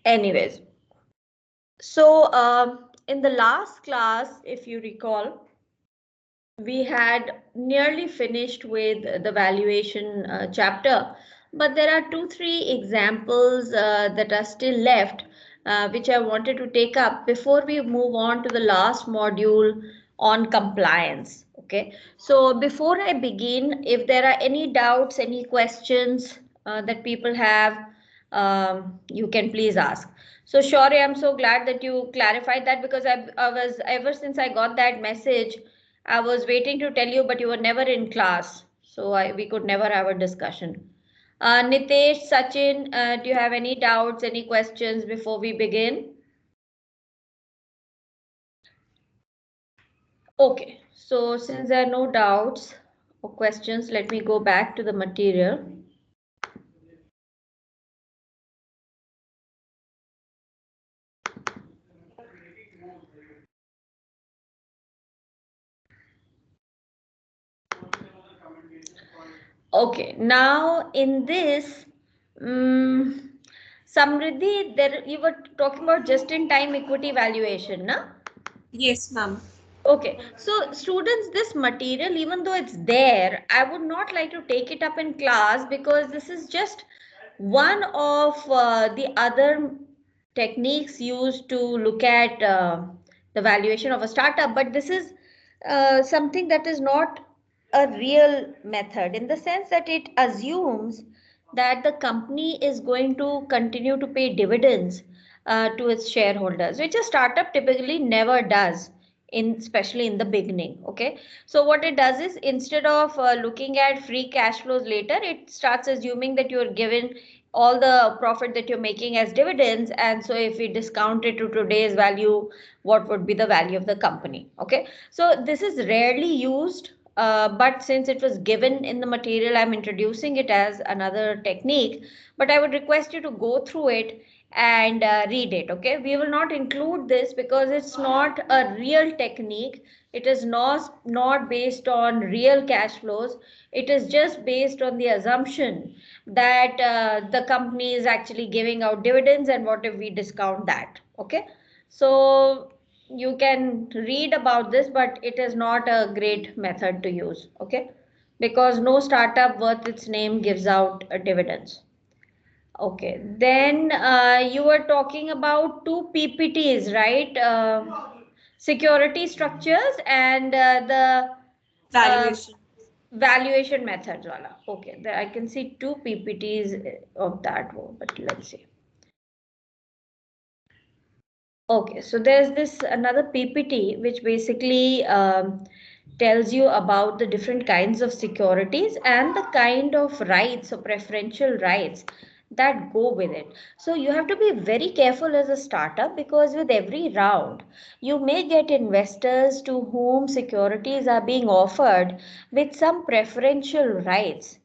Anyways, so in the last class, if you recall, we had nearly finished with the valuation chapter, but there are 2-3 examples that are still left, which I wanted to take up before we move on to the last module on compliance. Okay, so before I begin, if there are any doubts, any questions that people have, you can please ask. So Shaurya, I'm so glad that you clarified that, because I was, ever since I got that message, I was waiting to tell you, but you were never in class, so we could never have a discussion. Nitesh, Sachin, do you have any doubts, any questions before we begin? Okay, so since there are no doubts or questions, let me go back to the material. Okay, now in this, Samriddhi, there you were talking about just-in-time equity valuation, na? Yes, ma'am. Okay, so students, this material, even though it's there, I would not like to take it up in class, because this is just one of the other techniques used to look at the valuation of a startup. But this is something that is not a real method, in the sense that it assumes that the company is going to continue to pay dividends to its shareholders, which a startup typically never does, in especially in the beginning. Okay, so what it does is, instead of looking at free cash flows later, it starts assuming that you're given all the profit that you're making as dividends, and so if we discount it to today's value, what would be the value of the company? Okay, so this is rarely used, but since it was given in the material, I'm introducing it as another technique. But I would request you to go through it and read it. Okay, we will not include this because it's not a real technique. It is not based on real cash flows. It is just based on the assumption that the company is actually giving out dividends, and what if we discount that? Okay, so you can read about this, but it is not a great method to use. Okay, because no startup worth its name gives out dividends. Okay, then you were talking about two PPTs, right? Security structures and the uh, Valuation. valuation methods. Wala. Okay, there I can see two PPTs of that one, but let's see. Okay, so there's this another PPT which basically tells you about the different kinds of securities and the kind of rights or preferential rights that go with it. So you have to be very careful as a startup, because with every round you may get investors to whom securities are being offered with some preferential rights,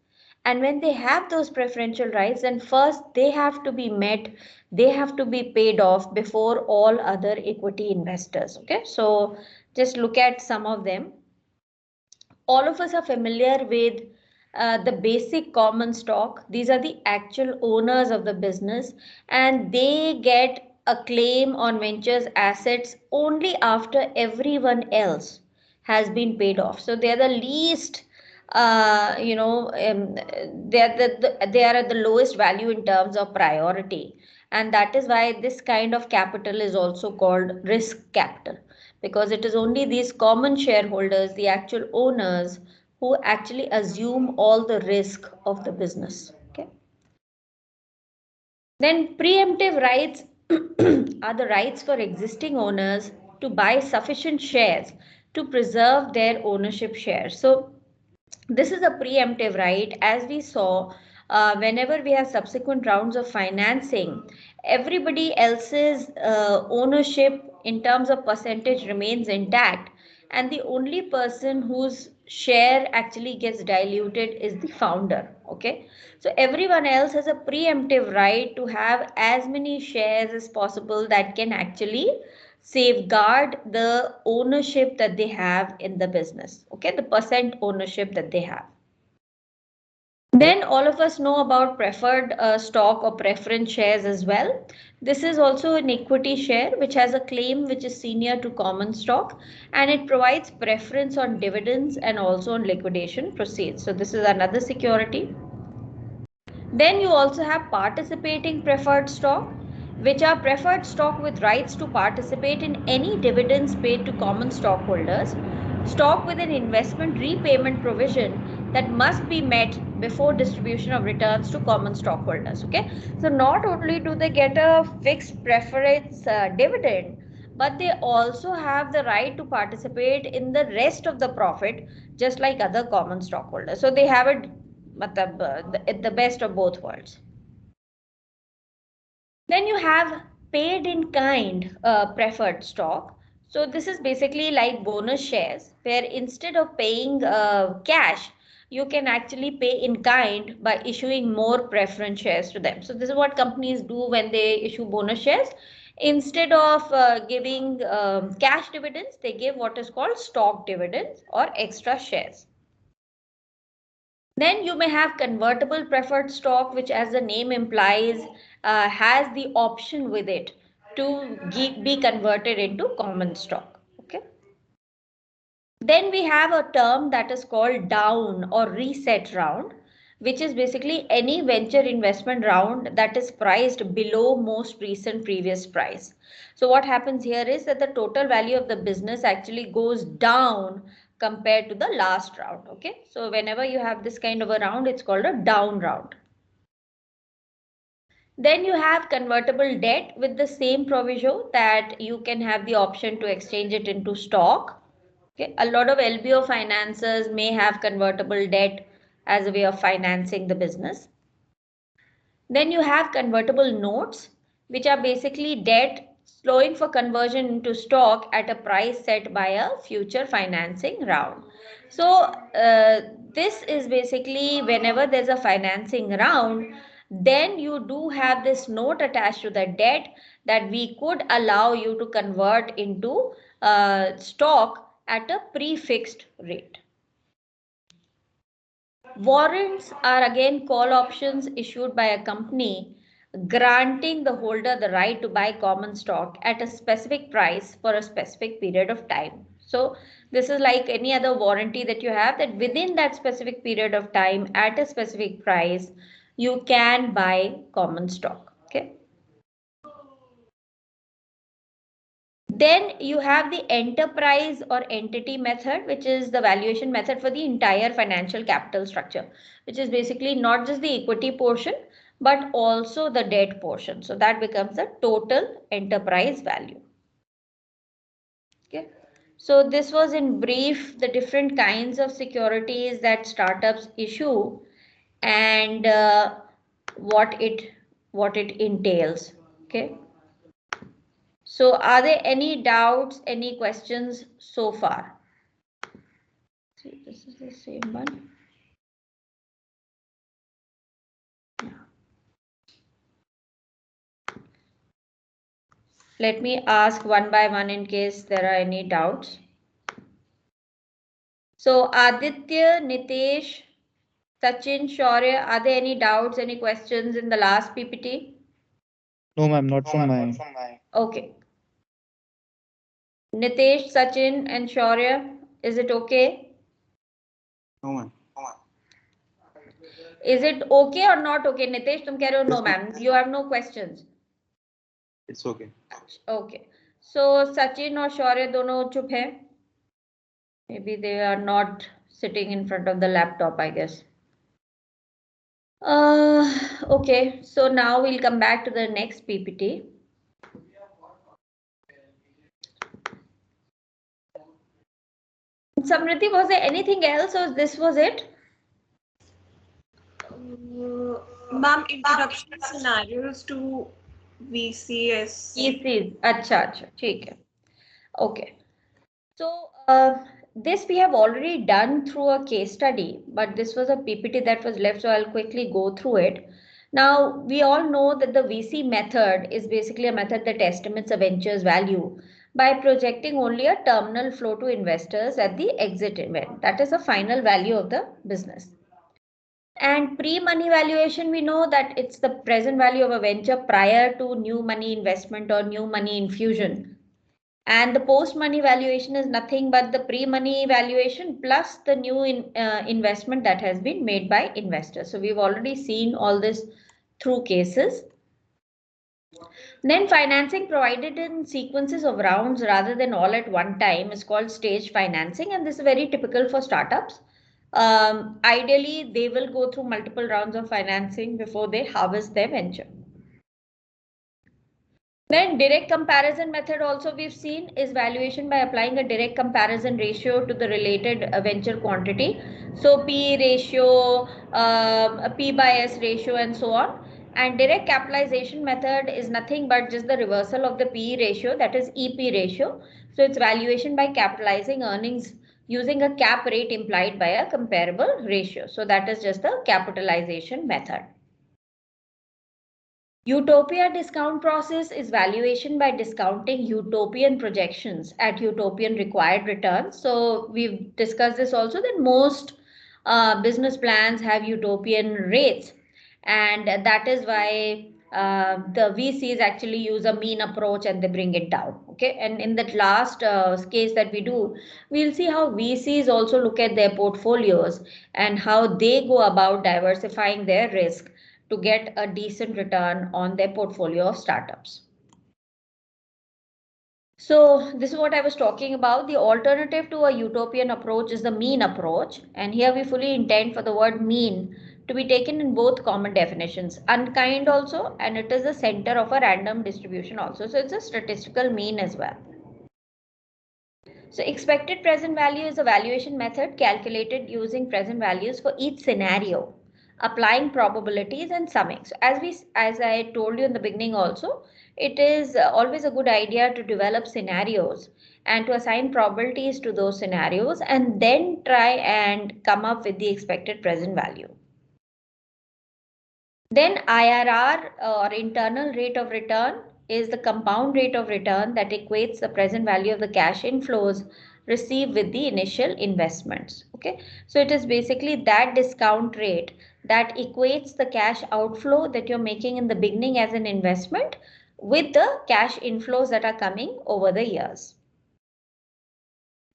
and when they have those preferential rights, then first they have to be met, they have to be paid off before all other equity investors. Okay, so just look at some of them. All of us are familiar with the basic common stock. These are the actual owners of the business, and they get a claim on ventures assets only after everyone else has been paid off. So they are the least, they are at the lowest value in terms of priority, and that is why this kind of capital is also called risk capital, because it is only these common shareholders, the actual owners, who actually assume all the risk of the business. Okay. Then preemptive rights are the rights for existing owners to buy sufficient shares to preserve their ownership shares. So this is a preemptive right. As we saw, whenever we have subsequent rounds of financing, everybody else's ownership in terms of percentage remains intact, and the only person whose share actually gets diluted is the founder. Okay, so everyone else has a preemptive right to have as many shares as possible that can actually safeguard the ownership that they have in the business. Okay, the percent ownership that they have. Then all of us know about preferred stock or preference shares as well. This is also an equity share which has a claim which is senior to common stock, and it provides preference on dividends and also on liquidation proceeds. So this is another security. Then you also have participating preferred stock, which are preferred stock with rights to participate in any dividends paid to common stockholders, stock with an investment repayment provision that must be met before distribution of returns to common stockholders. Okay, so not only do they get a fixed preference dividend, but they also have the right to participate in the rest of the profit just like other common stockholders. So they have it matlab, the best of both worlds. Then you have paid in kind preferred stock. So this is basically like bonus shares where instead of paying cash, you can actually pay in kind by issuing more preference shares to them. So this is what companies do when they issue bonus shares. Instead of giving cash dividends, they give what is called stock dividends or extra shares. Then you may have convertible preferred stock, which, as the name implies, has the option with it to be converted into common stock. Okay. Then we have a term that is called down or reset round, which is basically any venture investment round that is priced below most recent previous price. So what happens here is that the total value of the business actually goes down compared to the last round. Okay, so whenever you have this kind of a round, it's called a down round. Then you have convertible debt with the same proviso that you can have the option to exchange it into stock. Okay. A lot of LBO financiers may have convertible debt as a way of financing the business. Then you have convertible notes, which are basically debt slowing for conversion into stock at a price set by a future financing round. So this is basically whenever there's a financing round, then you do have this note attached to the debt that we could allow you to convert into stock at a prefixed rate. Warrants are again call options issued by a company granting the holder the right to buy common stock at a specific price for a specific period of time. So this is like any other warranty that you have, that within that specific period of time at a specific price, you can buy common stock. Okay. Then you have the enterprise or entity method, which is the valuation method for the entire financial capital structure, which is basically not just the equity portion, but also the debt portion. So that becomes the total enterprise value. Okay. So this was in brief the different kinds of securities that startups issue and what it entails. Okay. So are there any doubts, any questions so far? See, this is the same one. Yeah. Let me ask one by one in case there are any doubts. So Aditya, Nitesh, Sachin, Shaurya, are there any doubts, any questions in the last PPT? No, ma'am, not from my end. Okay. Nitesh, Sachin and Shaurya, is it okay? No, ma'am. Is it okay or not okay? Nitesh, तुम कह रहे हो no Yes, ma'am. ma'am. You have no questions. It's okay. Okay. So Sachin और Shaurya दोनों चुप हैं. Maybe they are not sitting in front of the laptop, I guess. Okay, so now we'll come back to the next PPT. Samriti, was there anything else or this was it? Ma'am, introduction scenarios to VCS. ECs. अच्छा अच्छा ठीक है. Okay. So this we have already done through a case study, but this was a PPT that was left, so I'll quickly go through it. Now, we all know that the VC method is basically a method that estimates a venture's value by projecting only a terminal flow to investors at the exit event. That is the final value of the business. And pre-money valuation, we know that it's the present value of a venture prior to new money investment or new money infusion. And the post-money valuation is nothing but the pre-money valuation plus the new investment that has been made by investors. So we've already seen all this through cases. Then financing provided in sequences of rounds rather than all at one time is called staged financing, and this is very typical for startups. Ideally, they will go through multiple rounds of financing before they harvest their venture. Then direct comparison method also we've seen is valuation by applying a direct comparison ratio to the related venture quantity. So P ratio, P by S ratio and so on. And direct capitalization method is nothing but just the reversal of the P ratio, that is EP ratio. So it's valuation by capitalizing earnings using a cap rate implied by a comparable ratio. So that is just the capitalization method. Utopia discount process is valuation by discounting utopian projections at utopian required returns. So we've discussed this also that most business plans have utopian rates, and that is why the VCs actually use a mean approach and they bring it down. Okay, and in that last case that we do, we'll see how VCs also look at their portfolios and how they go about diversifying their risk to get a decent return on their portfolio of startups. So this is what I was talking about. The alternative to a utopian approach is the mean approach. And here we fully intend for the word mean to be taken in both common definitions, unkind also, and it is the center of a random distribution also. So it's a statistical mean as well. So expected present value is a valuation method calculated using present values for each scenario, applying probabilities and summing. So as I told you in the beginning also, it is always a good idea to develop scenarios and to assign probabilities to those scenarios and then try and come up with the expected present value. Then IRR or internal rate of return is the compound rate of return that equates the present value of the cash inflows received with the initial investments. Okay, so it is basically that discount rate that equates the cash outflow that you're making in the beginning as an investment with the cash inflows that are coming over the years.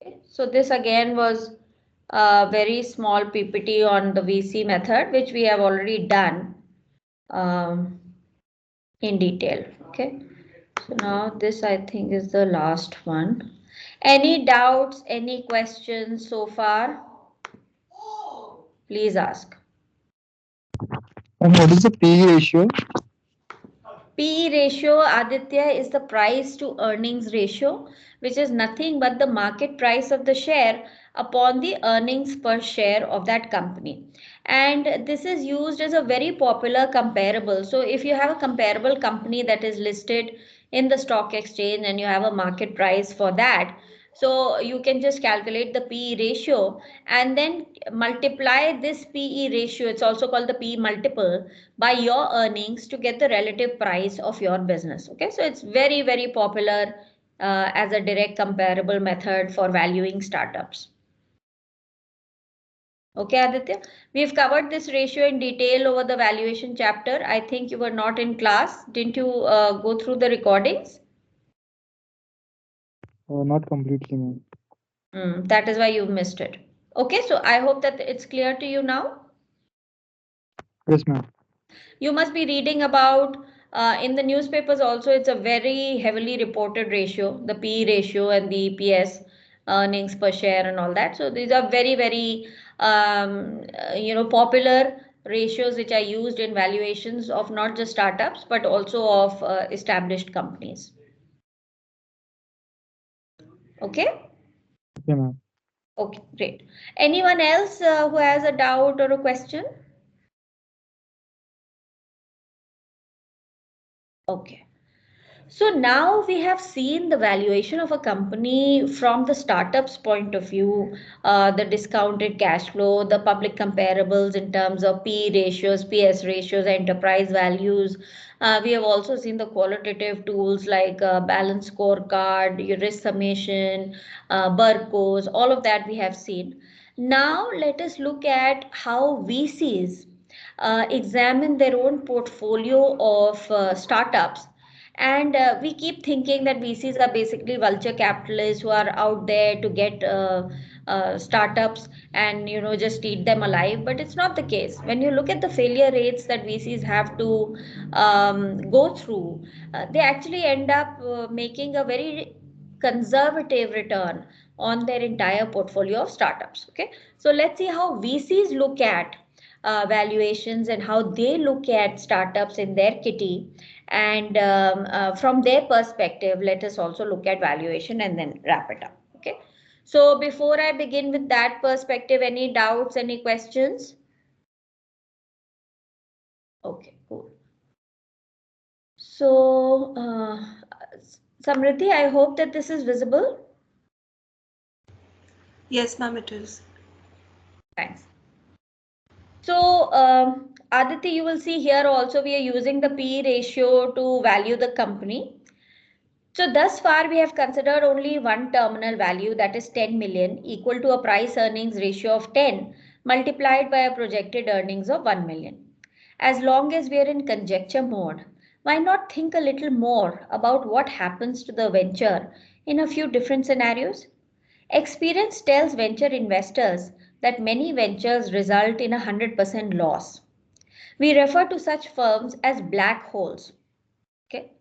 Okay. So this again was a very small PPT on the VC method, which we have already done in detail. Okay, so now this I think is the last one. Any doubts, any questions so far? Please ask. And what is the PE ratio? PE ratio, Aditya, is the price to earnings ratio, which is nothing but the market price of the share upon the earnings per share of that company. And this is used as a very popular comparable. So if you have a comparable company that is listed in the stock exchange and you have a market price for that, so you can just calculate the PE ratio and then multiply this PE ratio, it's also called the PE multiple, by your earnings to get the relative price of your business. Okay, so it's very, very popular as a direct comparable method for valuing startups. Okay, Aditya, we've covered this ratio in detail over the valuation chapter. I think you were not in class. Didn't you go through the recordings? Not completely, ma'am. That is why you missed it. Okay, so I hope that it's clear to you now. Yes, ma'am. You must be reading about in the newspapers also, it's a very heavily reported ratio, the PE ratio and the EPS, earnings per share and all that. So these are very, very popular ratios which are used in valuations of not just startups but also of established companies. Okay. Okay, ma'am. Okay, great. Anyone else who has a doubt or a question? Okay. So now we have seen the valuation of a company from the startup's point of view, the discounted cash flow, the public comparables in terms of P ratios, PS ratios, enterprise values. We have also seen the qualitative tools like balance scorecard, your risk summation, Burkos, all of that we have seen. Now let us look at how VCs examine their own portfolio of startups. And we keep thinking that VCs are basically vulture capitalists who are out there to get startups and just eat them alive. But it's not the case. When you look at the failure rates that VCs have to go through, they actually end up making a very conservative return on their entire portfolio of startups. Okay, so let's see how VCs look at valuations and how they look at startups in their kitty. And from their perspective, let us also look at valuation and then wrap it up. Okay, so before I begin with that perspective, any doubts, any questions? Okay, cool. So, Samriddhi, I hope that this is visible. Yes, ma'am, it is. Thanks. So, Aditi, you will see here also we are using the P ratio to value the company. So thus far we have considered only one terminal value, that is 10 million, equal to a price earnings ratio of 10 multiplied by a projected earnings of 1 million. As long as we are in conjecture mode, why not think a little more about what happens to the venture in a few different scenarios? Experience tells venture investors that many ventures result in a 100% loss. We refer to such firms as black holes. Okay.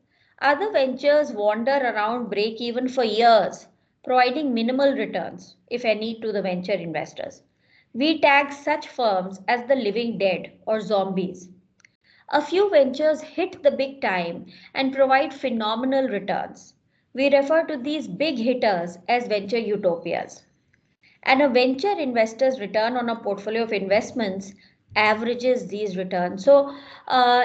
Other ventures wander around break even for years, providing minimal returns, if any, to the venture investors. We tag such firms as the living dead or zombies. A few ventures hit the big time and provide phenomenal returns. We refer to these big hitters as venture utopias. And a venture investor's return on a portfolio of investments averages these returns. So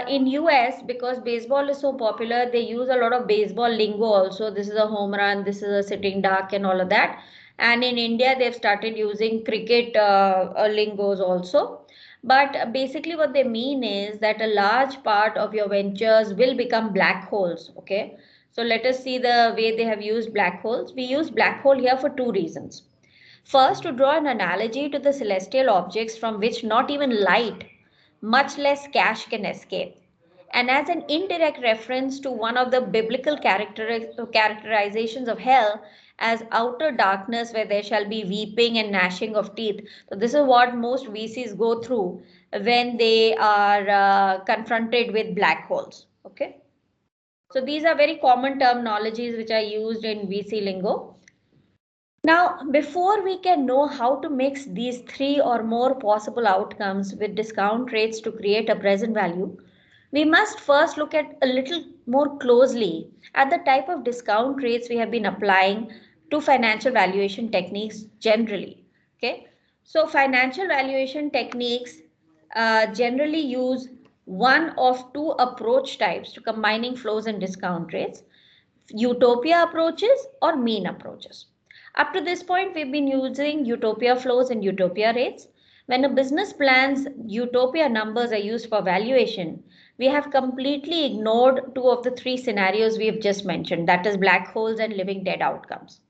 in US, because baseball is so popular, they use a lot of baseball lingo also. This is a home run, this is a sitting duck and all of that. And in India, they've started using cricket lingos also. But basically what they mean is that a large part of your ventures will become black holes. Okay, so let us see the way they have used black holes. We use black hole here for two reasons. First, to draw an analogy to the celestial objects from which not even light, much less cash, can escape. And as an indirect reference to one of the biblical characterizations of hell as outer darkness where there shall be weeping and gnashing of teeth. So, this is what most VCs go through when they are confronted with black holes. Okay. So, these are very common terminologies which are used in VC lingo. Now, before we can know how to mix these three or more possible outcomes with discount rates to create a present value, we must first look at a little more closely at the type of discount rates we have been applying to financial valuation techniques generally. Okay, so financial valuation techniques generally use one of two approach types to combining flows and discount rates: utopia approaches or mean approaches. Up to this point, we've been using utopia flows and utopia rates. When a business plan's utopia numbers are used for valuation, we have completely ignored two of the three scenarios we have just mentioned, that is, black holes and living dead outcomes.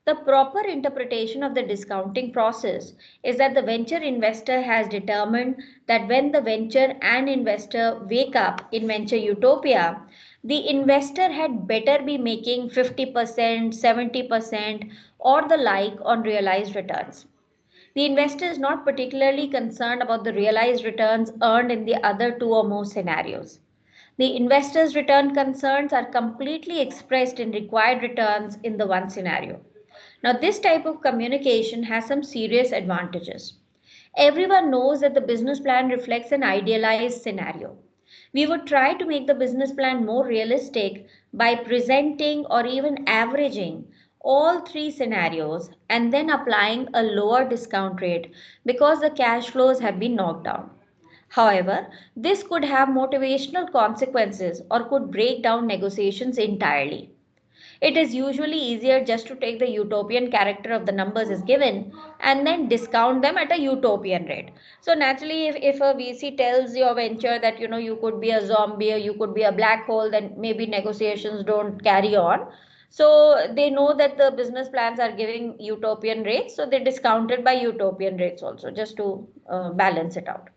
The proper interpretation of the discounting process is that the venture investor has determined that when the venture and investor wake up in venture utopia, the investor had better be making 50%, 70%, or the like on realized returns. The investor is not particularly concerned about the realized returns earned in the other two or more scenarios. The investor's return concerns are completely expressed in required returns in the one scenario. Now, this type of communication has some serious advantages. Everyone knows that the business plan reflects an idealized scenario. We would try to make the business plan more realistic by presenting or even averaging all three scenarios and then applying a lower discount rate because the cash flows have been knocked down. However, this could have motivational consequences or could break down negotiations entirely. It is usually easier just to take the utopian character of the numbers as given and then discount them at a utopian rate. So naturally, if a VC tells your venture that you could be a zombie or you could be a black hole, then maybe negotiations don't carry on. So they know that the business plans are giving utopian rates, so they discount it by utopian rates also, just to balance it out.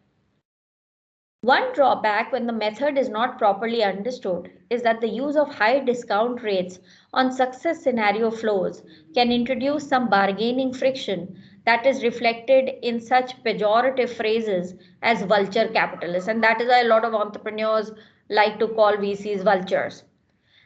One drawback when the method is not properly understood is that the use of high discount rates on success scenario flows can introduce some bargaining friction that is reflected in such pejorative phrases as vulture capitalists. And that is why a lot of entrepreneurs like to call VCs vultures.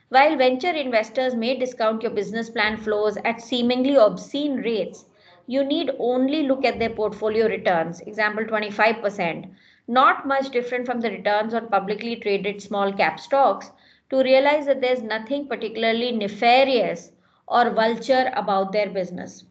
While venture investors may discount your business plan flows at seemingly obscene rates, you need only look at their portfolio returns, example 25%, not much different from the returns on publicly traded small cap stocks, to realize that there's nothing particularly nefarious or vulture about their business.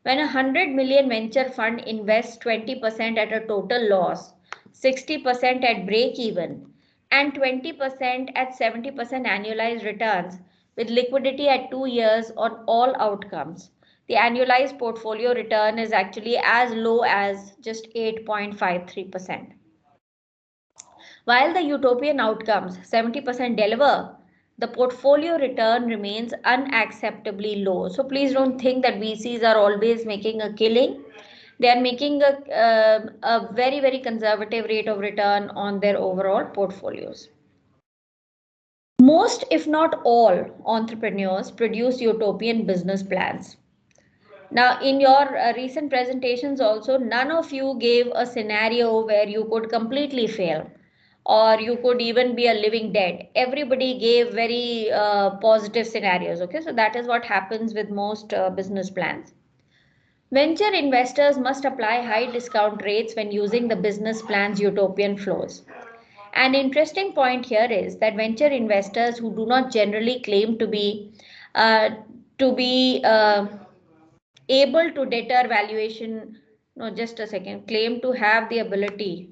When a 100 million venture fund invests 20% at a total loss, 60% at break even, and 20% at 70% annualized returns with liquidity at 2 years on all outcomes, the annualized portfolio return is actually as low as just 8.53%. While the utopian outcomes 70% deliver, the portfolio return remains unacceptably low. So please don't think that VCs are always making a killing. They are making a very, very conservative rate of return on their overall portfolios. Most, if not all, entrepreneurs produce utopian business plans. Now, in your recent presentations also, none of you gave a scenario where you could completely fail or you could even be a living dead. Everybody gave very positive scenarios. Okay, so that is what happens with most business plans. Venture investors must apply high discount rates when using the business plan's utopian flows. An interesting point here is that venture investors who do not generally claim uh, to be able to deter valuation, no, just a second, claim to have the ability,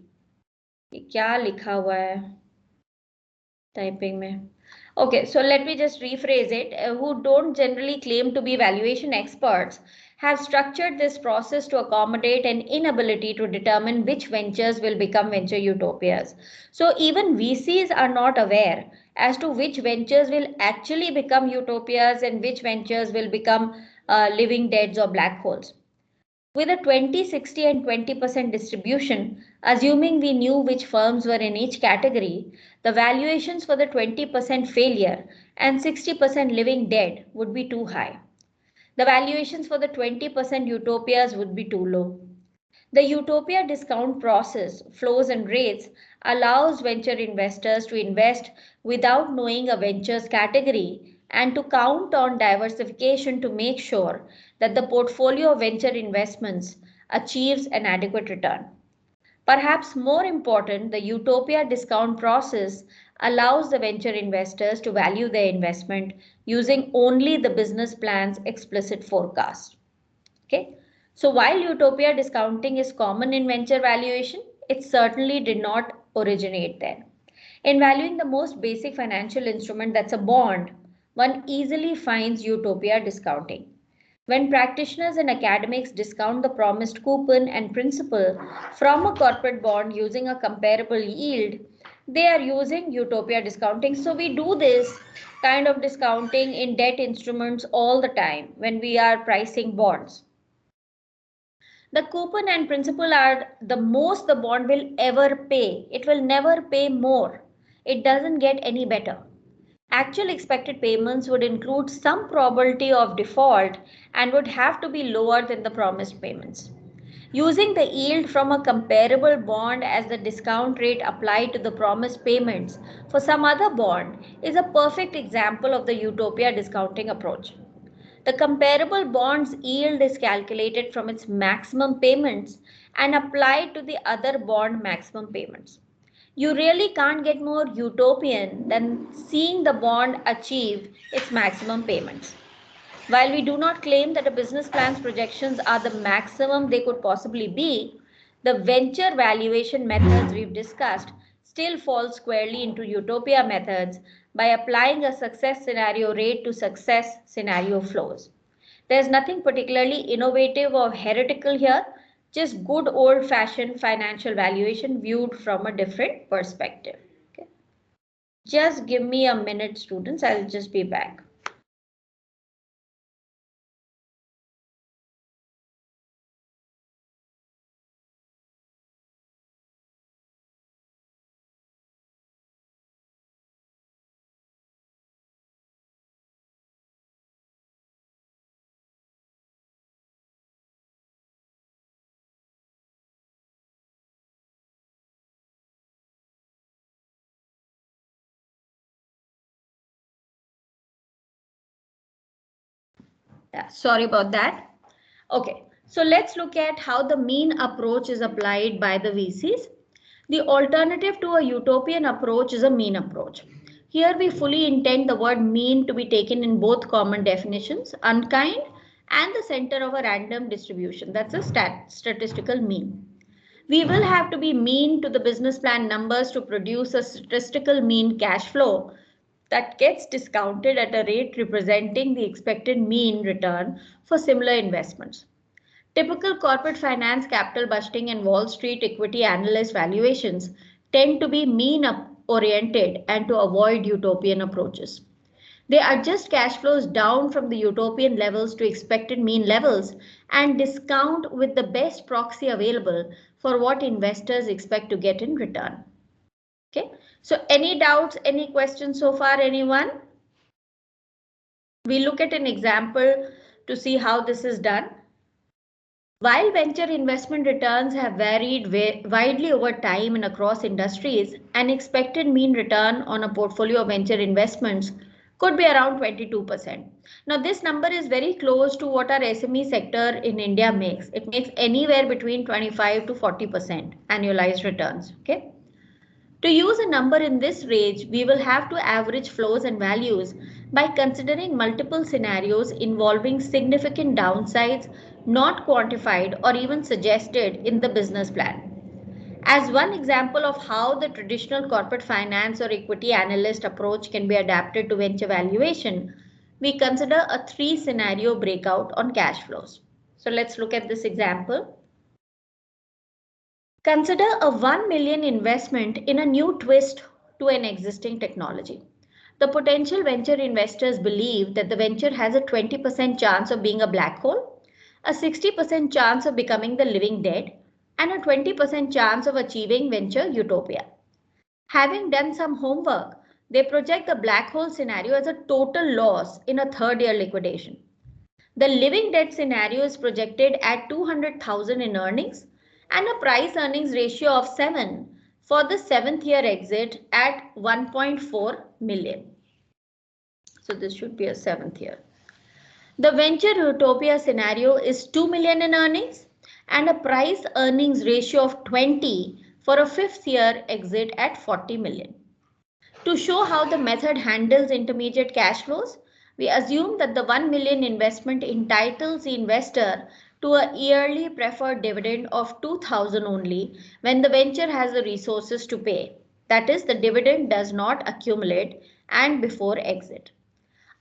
क्या लिखा हुआ है typing में. Okay, so let me just rephrase it. Who don't generally claim to be valuation experts have structured this process to accommodate an inability to determine which ventures will become venture utopias. So even VCs are not aware as to which ventures will actually become utopias and which ventures will become living deads or black holes. With a 20, 60, and 20% distribution, assuming we knew which firms were in each category, the valuations for the 20% failure and 60% living dead would be too high. The valuations for the 20% utopias would be too low. The utopia discount process, flows and rates allows venture investors to invest without knowing a venture's category and to count on diversification to make sure that the portfolio of venture investments achieves an adequate return. Perhaps more important, the utopia discount process allows the venture investors to value their investment using only the business plan's explicit forecast. Okay. So while utopia discounting is common in venture valuation, it certainly did not originate there. In valuing the most basic financial instrument, that's a bond, one easily finds utopia discounting. When practitioners and academics discount the promised coupon and principal from a corporate bond using a comparable yield, they are using utopia discounting. So we do this kind of discounting in debt instruments all the time when we are pricing bonds. The coupon and principal are the most the bond will ever pay. It will never pay more. It doesn't get any better. Actual expected payments would include some probability of default and would have to be lower than the promised payments. Using the yield from a comparable bond as the discount rate applied to the promised payments for some other bond is a perfect example of the utopia discounting approach. The comparable bond's yield is calculated from its maximum payments and applied to the other bond maximum payments. You really can't get more utopian than seeing the bond achieve its maximum payments. While we do not claim that a business plan's projections are the maximum they could possibly be, the venture valuation methods we've discussed still fall squarely into utopia methods by applying a success scenario rate to success scenario flows. There's nothing particularly innovative or heretical here, just good old fashioned financial valuation viewed from a different perspective. Okay. Just give me a minute, students, I'll just be back. Yeah, sorry about that. Okay, so let's look at how the mean approach is applied by the VCs. The alternative to a utopian approach is a mean approach. Here we fully intend the word mean to be taken in both common definitions, unkind and the center of a random distribution. That's a statistical mean. We will have to be mean to the business plan numbers to produce a statistical mean cash flow that gets discounted at a rate representing the expected mean return for similar investments. Typical corporate finance, capital budgeting, and Wall Street equity analyst valuations tend to be mean oriented and to avoid utopian approaches. They adjust cash flows down from the utopian levels to expected mean levels and discount with the best proxy available for what investors expect to get in return. Okay, so any doubts, any questions so far, anyone? We look at an example to see how this is done. While venture investment returns have varied widely over time and across industries, an expected mean return on a portfolio of venture investments could be around 22%. Now, this number is very close to what our SME sector in India makes. It makes anywhere between 25 to 40% annualized returns. Okay. To use a number in this range, we will have to average flows and values by considering multiple scenarios involving significant downsides not quantified or even suggested in the business plan. As one example of how the traditional corporate finance or equity analyst approach can be adapted to venture valuation, we consider a three scenario breakout on cash flows. So let's look at this example. Consider a 1 million investment in a new twist to an existing technology. The potential venture investors believe that the venture has a 20% chance of being a black hole, a 60% chance of becoming the living dead, and a 20% chance of achieving venture utopia. Having done some homework, they project the black hole scenario as a total loss in a third year liquidation. The living debt scenario is projected at 200,000 in earnings and a price earnings ratio of 7 for the 7th year exit at 1.4 million. So this should be a 7th year. The venture utopia scenario is 2 million in earnings and a price earnings ratio of 20 for a 5th year exit at 40 million. To show how the method handles intermediate cash flows, we assume that the 1 million investment entitles the investor to a yearly preferred dividend of 2,000 only when the venture has the resources to pay. That is, the dividend does not accumulate and before exit.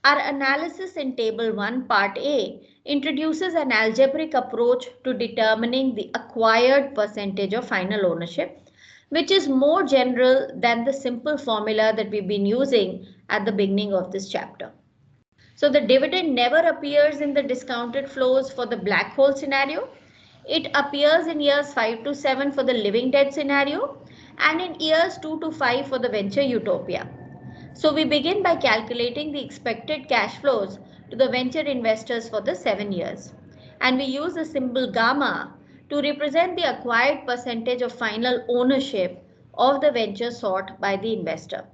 Our analysis in Table 1 Part A introduces an algebraic approach to determining the acquired percentage of final ownership, which is more general than the simple formula that we've been using at the beginning of this chapter. So the dividend never appears in the discounted flows for the black hole scenario. It appears in years 5 to 7 for the living dead scenario and in years 2 to 5 for the venture utopia. So we begin by calculating the expected cash flows to the venture investors for the 7 years. And we use the symbol gamma to represent the acquired percentage of final ownership of the venture sought by the investor.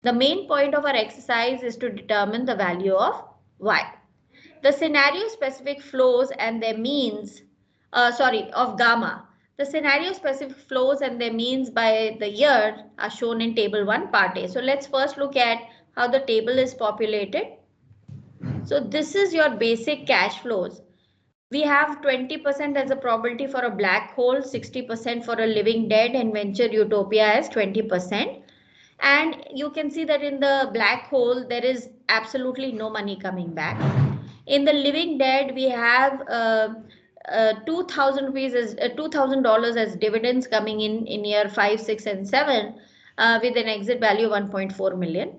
The main point of our exercise is to determine the value of Y. The scenario specific flows and their means, of gamma. The scenario specific flows and their means by the year are shown in table 1 part A. So let's first look at how the table is populated. So this is your basic cash flows. We have 20% as a probability for a black hole, 60% for a living dead, and venture utopia as 20%. And you can see that in the black hole, there is absolutely no money coming back. In the living dead, we have 2,000 rupees as $2,000 as dividends coming in year 5, 6, and 7 with an exit value of 1.4 million.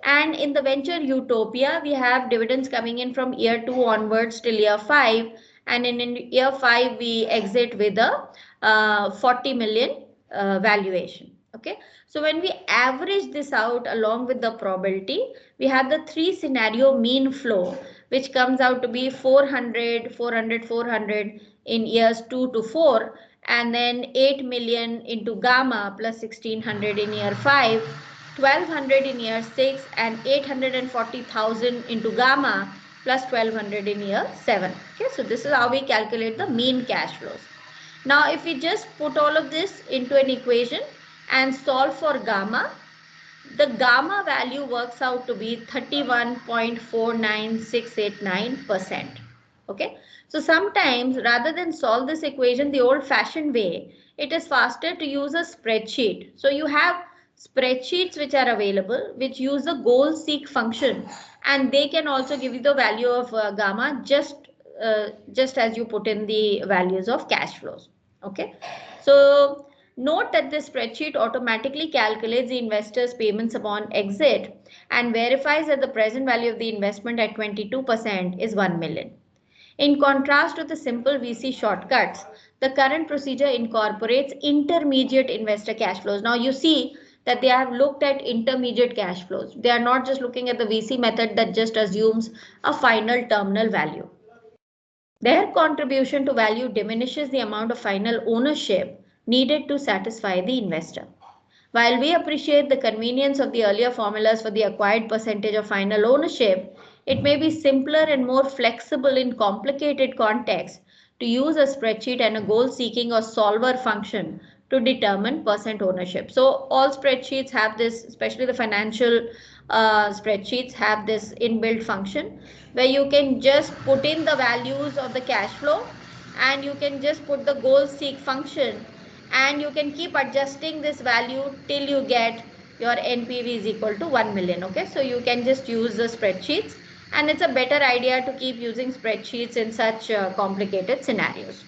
And in the venture utopia, we have dividends coming in from year 2 onwards till year 5. And in year 5, we exit with a 40 million valuation. Okay. So when we average this out along with the probability, we have the three scenario mean flow, which comes out to be 400, 400, 400 in years 2 to 4, and then 8 million into gamma plus 1600 in year 5, 1200 in year 6, and 840,000 into gamma plus 1200 in year 7. Okay, so this is how we calculate the mean cash flows. Now, if we just put all of this into an equation and solve for gamma, the gamma value works out to be 31.49689%. Okay, so sometimes rather than solve this equation the old fashioned way, it is faster to use a spreadsheet. So you have spreadsheets which are available which use the goal seek function, and they can also give you the value of gamma just as you put in the values of cash flows. Okay, so note that this spreadsheet automatically calculates the investor's payments upon exit and verifies that the present value of the investment at 22% is 1 million. In contrast to the simple VC shortcuts, the current procedure incorporates intermediate investor cash flows. Now you see that they have looked at intermediate cash flows. They are not just looking at the VC method that just assumes a final terminal value. Their contribution to value diminishes the amount of final ownership needed to satisfy the investor. While we appreciate the convenience of the earlier formulas for the acquired percentage of final ownership, it may be simpler and more flexible in complicated contexts to use a spreadsheet and a goal seeking or solver function to determine percent ownership. So all spreadsheets have this, especially the financial spreadsheets have this inbuilt function where you can just put in the values of the cash flow and you can just put the goal seek function and you can keep adjusting this value till you get your NPV is equal to 1 million. Okay, so you can just use the spreadsheets, and it's a better idea to keep using spreadsheets in such complicated scenarios.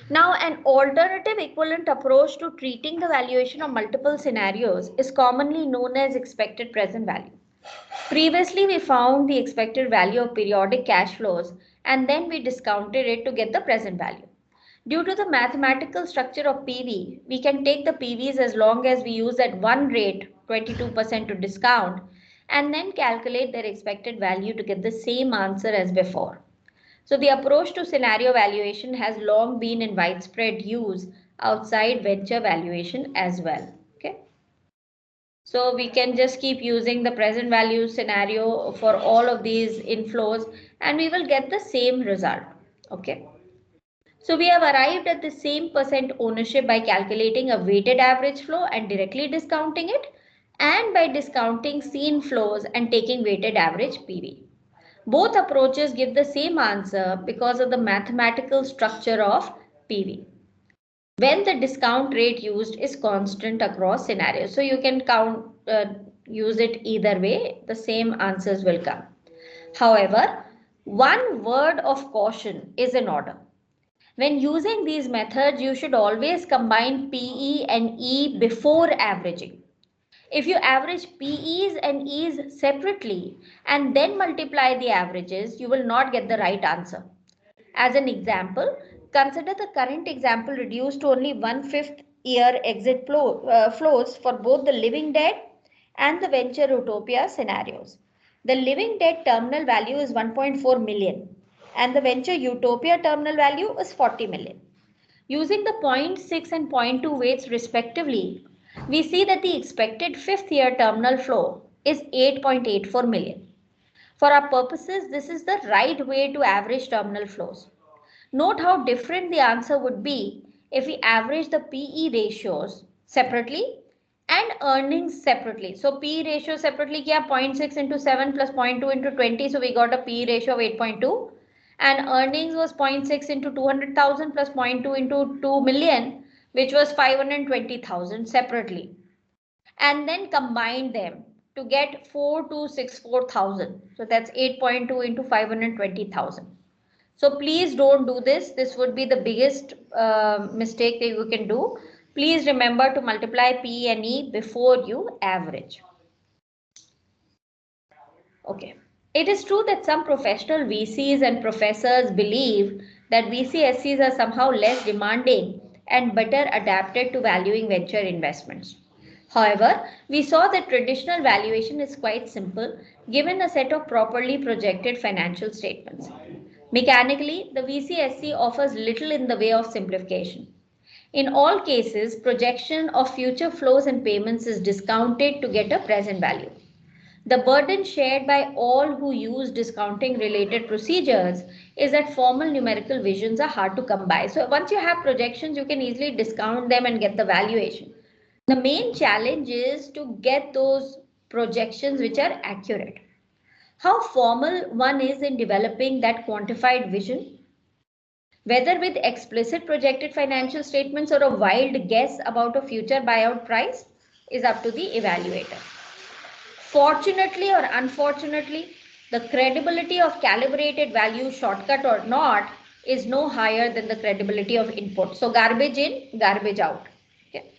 Now, an alternative equivalent approach to treating the valuation of multiple scenarios is commonly known as expected present value. Previously, we found the expected value of periodic cash flows and then we discounted it to get the present value. Due to the mathematical structure of PV, we can take the PVs as long as we use at one rate 22% to discount and then calculate their expected value to get the same answer as before. So the approach to scenario valuation has long been in widespread use outside venture valuation as well. Okay. So we can just keep using the present value scenario for all of these inflows and we will get the same result. Okay. So we have arrived at the same percent ownership by calculating a weighted average flow and directly discounting it, and by discounting seen flows and taking weighted average PV. Both approaches give the same answer because of the mathematical structure of PV. When the discount rate used is constant across scenarios, so you can use it either way, the same answers will come. However, one word of caution is in order. When using these methods, you should always combine PE and E before averaging. If you average PEs and E's separately and then multiply the averages, you will not get the right answer. As an example, consider the current example reduced to only 1/5 year exit flows for both the living dead and the venture utopia scenarios. The living dead terminal value is 1.4 million and the venture utopia terminal value is 40 million. Using the 0.6 and 0.2 weights respectively, we see that the expected fifth year terminal flow is 8.84 million. For our purposes, this is the right way to average terminal flows. Note how different the answer would be if we average the PE ratios separately and earnings separately. So PE ratio separately kiya 0.6 into 7 plus 0.2 into 20. So we got a PE ratio of 8.2 and earnings was 0.6 into 200,000 plus 0.2 into 2 million, which was 520,000 separately. And then combine them to get 4264,000. So that's 8.2 into 520,000. So please don't do this. This would be the biggest mistake that you can do. Please remember to multiply P and E before you average. Okay. It is true that some professional VCs and professors believe that VCSCs are somehow less demanding and better adapted to valuing venture investments. However, we saw that traditional valuation is quite simple given a set of properly projected financial statements. Mechanically, the VCSC offers little in the way of simplification. In all cases, projection of future flows and payments is discounted to get a present value. The burden shared by all who use discounting related procedures is that formal numerical visions are hard to come by. So once you have projections, you can easily discount them and get the valuation. The main challenge is to get those projections which are accurate. How formal one is in developing that quantified vision, whether with explicit projected financial statements or a wild guess about a future buyout price, is up to the evaluator. Fortunately or unfortunately, the credibility of calibrated value, shortcut or not, is no higher than the credibility of input. So garbage in, garbage out. Okay.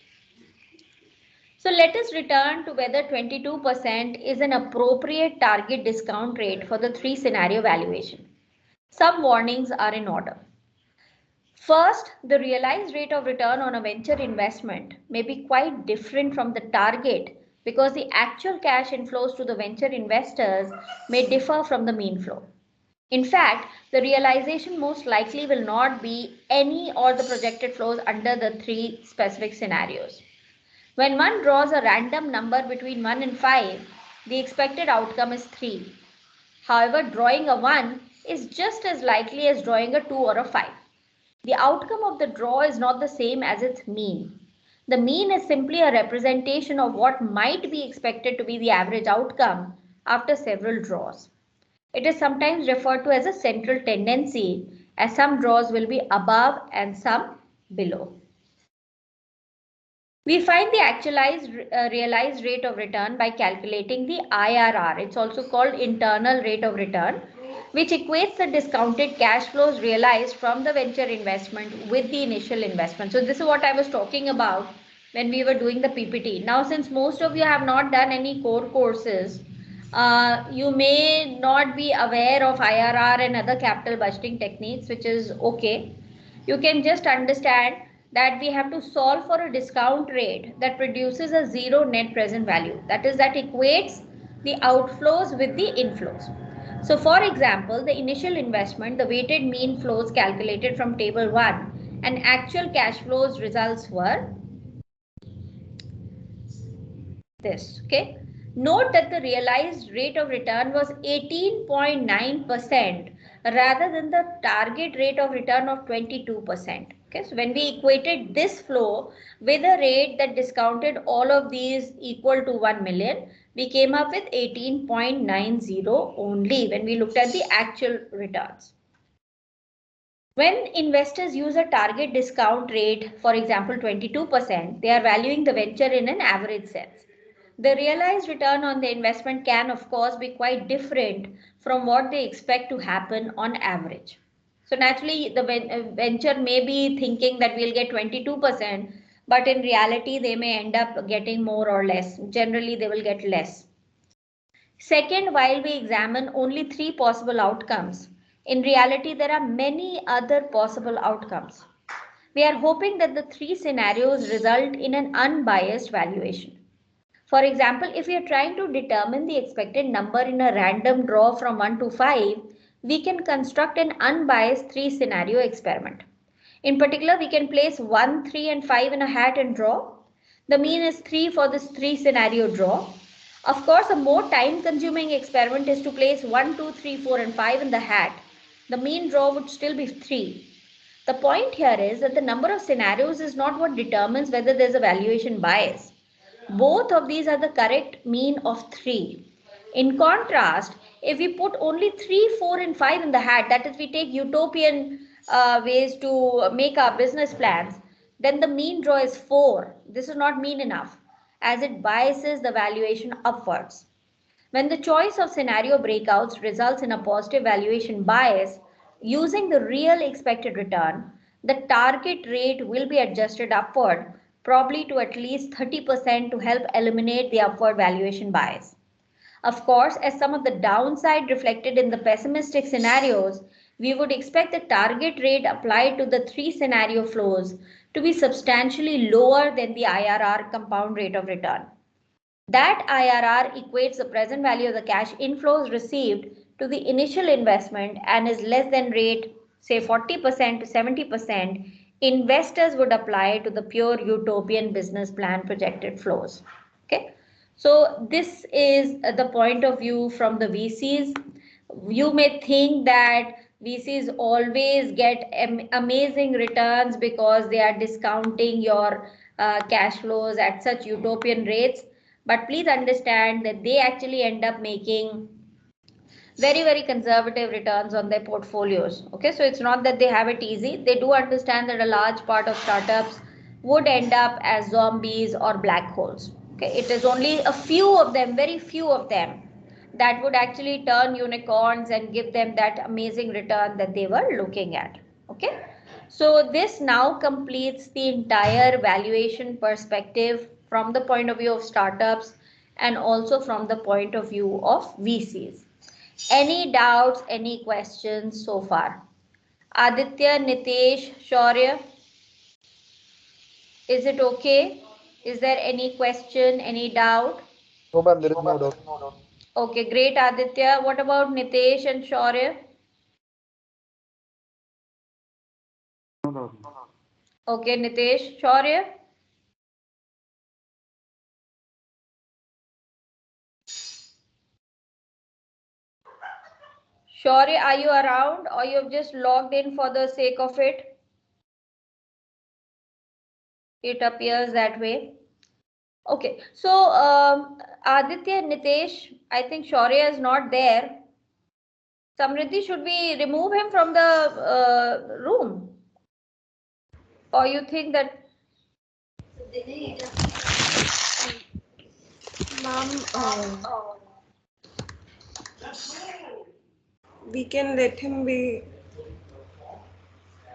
So let us return to whether 22% is an appropriate target discount rate for the three scenario valuation. Some warnings are in order. First, the realized rate of return on a venture investment may be quite different from the target because the actual cash inflows to the venture investors may differ from the mean flow. In fact, the realization most likely will not be any or the projected flows under the three specific scenarios. When one draws a random number between 1 and 5, the expected outcome is 3. However, drawing a 1 is just as likely as drawing a 2 or a 5. The outcome of the draw is not the same as its mean. The mean is simply a representation of what might be expected to be the average outcome after several draws. It is sometimes referred to as a central tendency, as some draws will be above and some below. We find the actualized realized rate of return by calculating the IRR. It's also called internal rate of return, which equates the discounted cash flows realized from the venture investment with the initial investment. So this is what I was talking about when we were doing the PPT. Now, since most of you have not done any core courses, you may not be aware of IRR and other capital budgeting techniques, which is okay. You can just understand that we have to solve for a discount rate that produces a zero net present value. That is, that equates the outflows with the inflows. So for example, the initial investment, the weighted mean flows calculated from table 1 and actual cash flows results were this. Okay. Note that the realized rate of return was 18.9% rather than the target rate of return of 22%. Okay, so when we equated this flow with a rate that discounted all of these equal to 1 million, we came up with 18.90 only when we looked at the actual returns. When investors use a target discount rate, for example 22%, they are valuing the venture in an average sense. The realized return on the investment can, of course, be quite different from what they expect to happen on average. So naturally, the venture may be thinking that we'll get 22%, but in reality, they may end up getting more or less. Generally, they will get less. Second, while we examine only 3 possible outcomes, in reality, there are many other possible outcomes. We are hoping that the 3 scenarios result in an unbiased valuation. For example, if we are trying to determine the expected number in a random draw from 1 to 5, we can construct an unbiased 3 scenario experiment. In particular, we can place 1, 3 and 5 in a hat and draw. The mean is 3 for this 3 scenario draw. Of course, a more time consuming experiment is to place 1, 2, 3, 4 and 5 in the hat. The mean draw would still be 3. The point here is that the number of scenarios is not what determines whether there is a valuation bias. Both of these are the correct mean of 3. In contrast, if we put only 3, 4 and 5 in the hat, that is, we take utopian ways to make our business plans, then the mean draw is 4. This is not mean enough as it biases the valuation upwards. When the choice of scenario breakouts results in a positive valuation bias, using the real expected return, the target rate will be adjusted upward, probably to at least 30% to help eliminate the upward valuation bias. Of course, as some of the downside reflected in the pessimistic scenarios, we would expect the target rate applied to the 3 scenario flows to be substantially lower than the IRR compound rate of return. That IRR equates the present value of the cash inflows received to the initial investment and is less than rate, say 40% to 70%, investors would apply to the pure utopian business plan projected flows. Okay. So this is the point of view from the VCs. You may think that VCs always get amazing returns because they are discounting your cash flows at such utopian rates. But please understand that they actually end up making very conservative returns on their portfolios. Okay, so it's not that they have it easy. They do understand that a large part of startups would end up as zombies or black holes. Okay, it is only a few of them, very few of them, that would actually turn unicorns and give them that amazing return that they were looking at. Okay, so this now completes the entire valuation perspective from the point of view of startups and also from the point of view of VCs. Any doubts, any questions so far? Aditya, Nitesh, Shaurya, is it okay? Is there any question, any doubt? No, ma'am, there is no doubt. Okay, great, Aditya. What about Nitesh and Shaurya? No doubt. Okay, Nitesh, Shaurya? Shaurya, are you around or you've just logged in for the sake of it? It appears that way. Okay, so Aditya, Nitesh, I think Shaurya is not there. Samriddhi, should we remove him from the room? Or you think that Ma'am, we can let him be.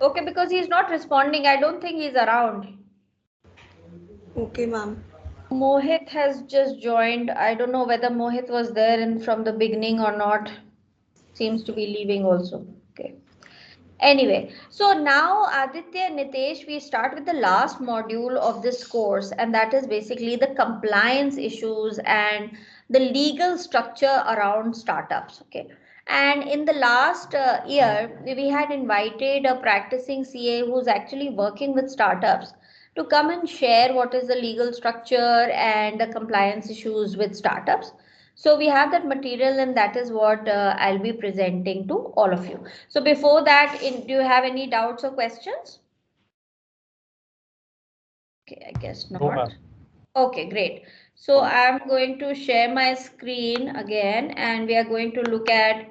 okay, because he's not responding, I don't think he's around. Okay, ma'am. Mohit has just joined. I don't know whether Mohit was there in from the beginning or not. Seems to be leaving also. Okay. Anyway, so now Aditya and Nitesh, we start with the last module of this course, and that is basically the compliance issues and the legal structure around startups. Okay. And in the last year, we had invited a practicing CA who's actually working with startups to come and share what is the legal structure and the compliance issues with startups. So we have that material, and that is what I'll be presenting to all of you. So before that, do you have any doubts or questions? Okay, I guess No, not. ma'am. Okay, great. So I'm going to share my screen again, and we are going to look at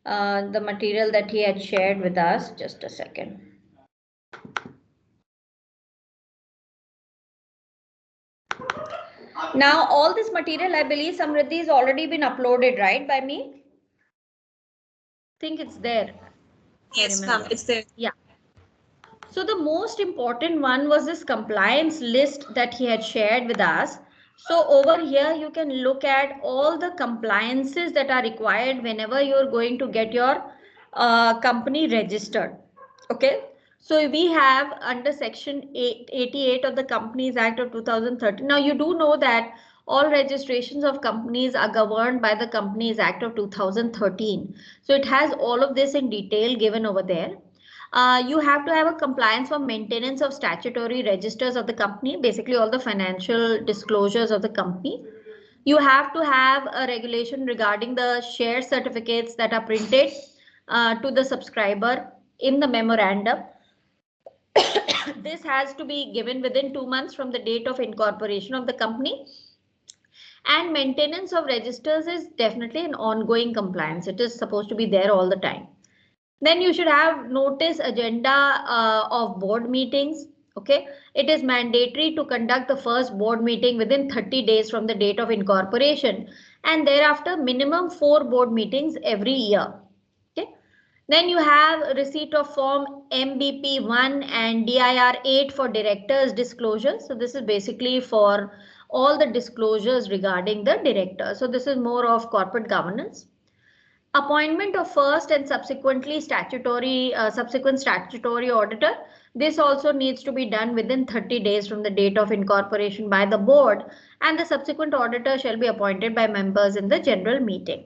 the material that he had shared with us. Just a second. Now, all this material, I believe, Samriddhi, has already been uploaded, right, by me? I think it's there. I Yes, ma'am, remember. it's there. Yeah. So the most important one was this compliance list that he had shared with us. So over here, you can look at all the compliances that are required whenever you're going to get your company registered. Okay. So we have under section 88 of the Companies Act of 2013. Now you do know that all registrations of companies are governed by the Companies Act of 2013. So it has all of this in detail given over there. You have to have a compliance for maintenance of statutory registers of the company, basically all the financial disclosures of the company. You have to have a regulation regarding the share certificates that are printed to the subscriber in the memorandum. This has to be given within 2 months from the date of incorporation of the company. And maintenance of registers is definitely an ongoing compliance. It is supposed to be there all the time. Then you should have notice agenda of board meetings. Okay, it is mandatory to conduct the first board meeting within 30 days from the date of incorporation, and thereafter minimum 4 board meetings every year. Okay, then you have receipt of form MBP1 and DIR8 for directors disclosure. So this is basically for all the disclosures regarding the director. So this is more of corporate governance. Appointment of first and subsequent statutory auditor. This also needs to be done within 30 days from the date of incorporation by the board, and the subsequent auditor shall be appointed by members in the general meeting.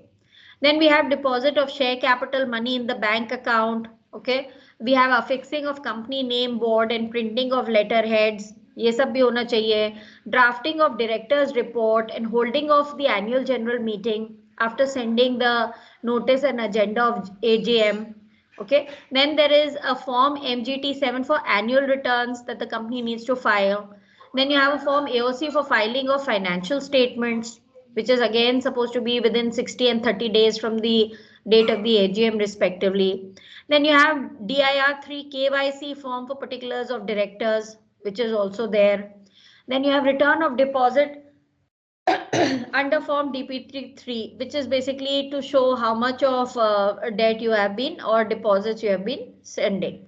Then we have deposit of share capital money in the bank account. Okay, we have affixing of company name, board and printing of letterheads. ये सब भी होना चाहिए. Drafting of directors report and holding of the annual general meeting after sending the notice and agenda of AGM. Okay, then there is a form MGT7 for annual returns that the company needs to file. Then you have a form AOC for filing of financial statements, which is again supposed to be within 60 and 30 days from the date of the AGM respectively. Then you have DIR3 KYC form for particulars of directors, which is also there. Then you have return of deposit under form DP3, which is basically to show how much of debt you have been or deposits you have been sending.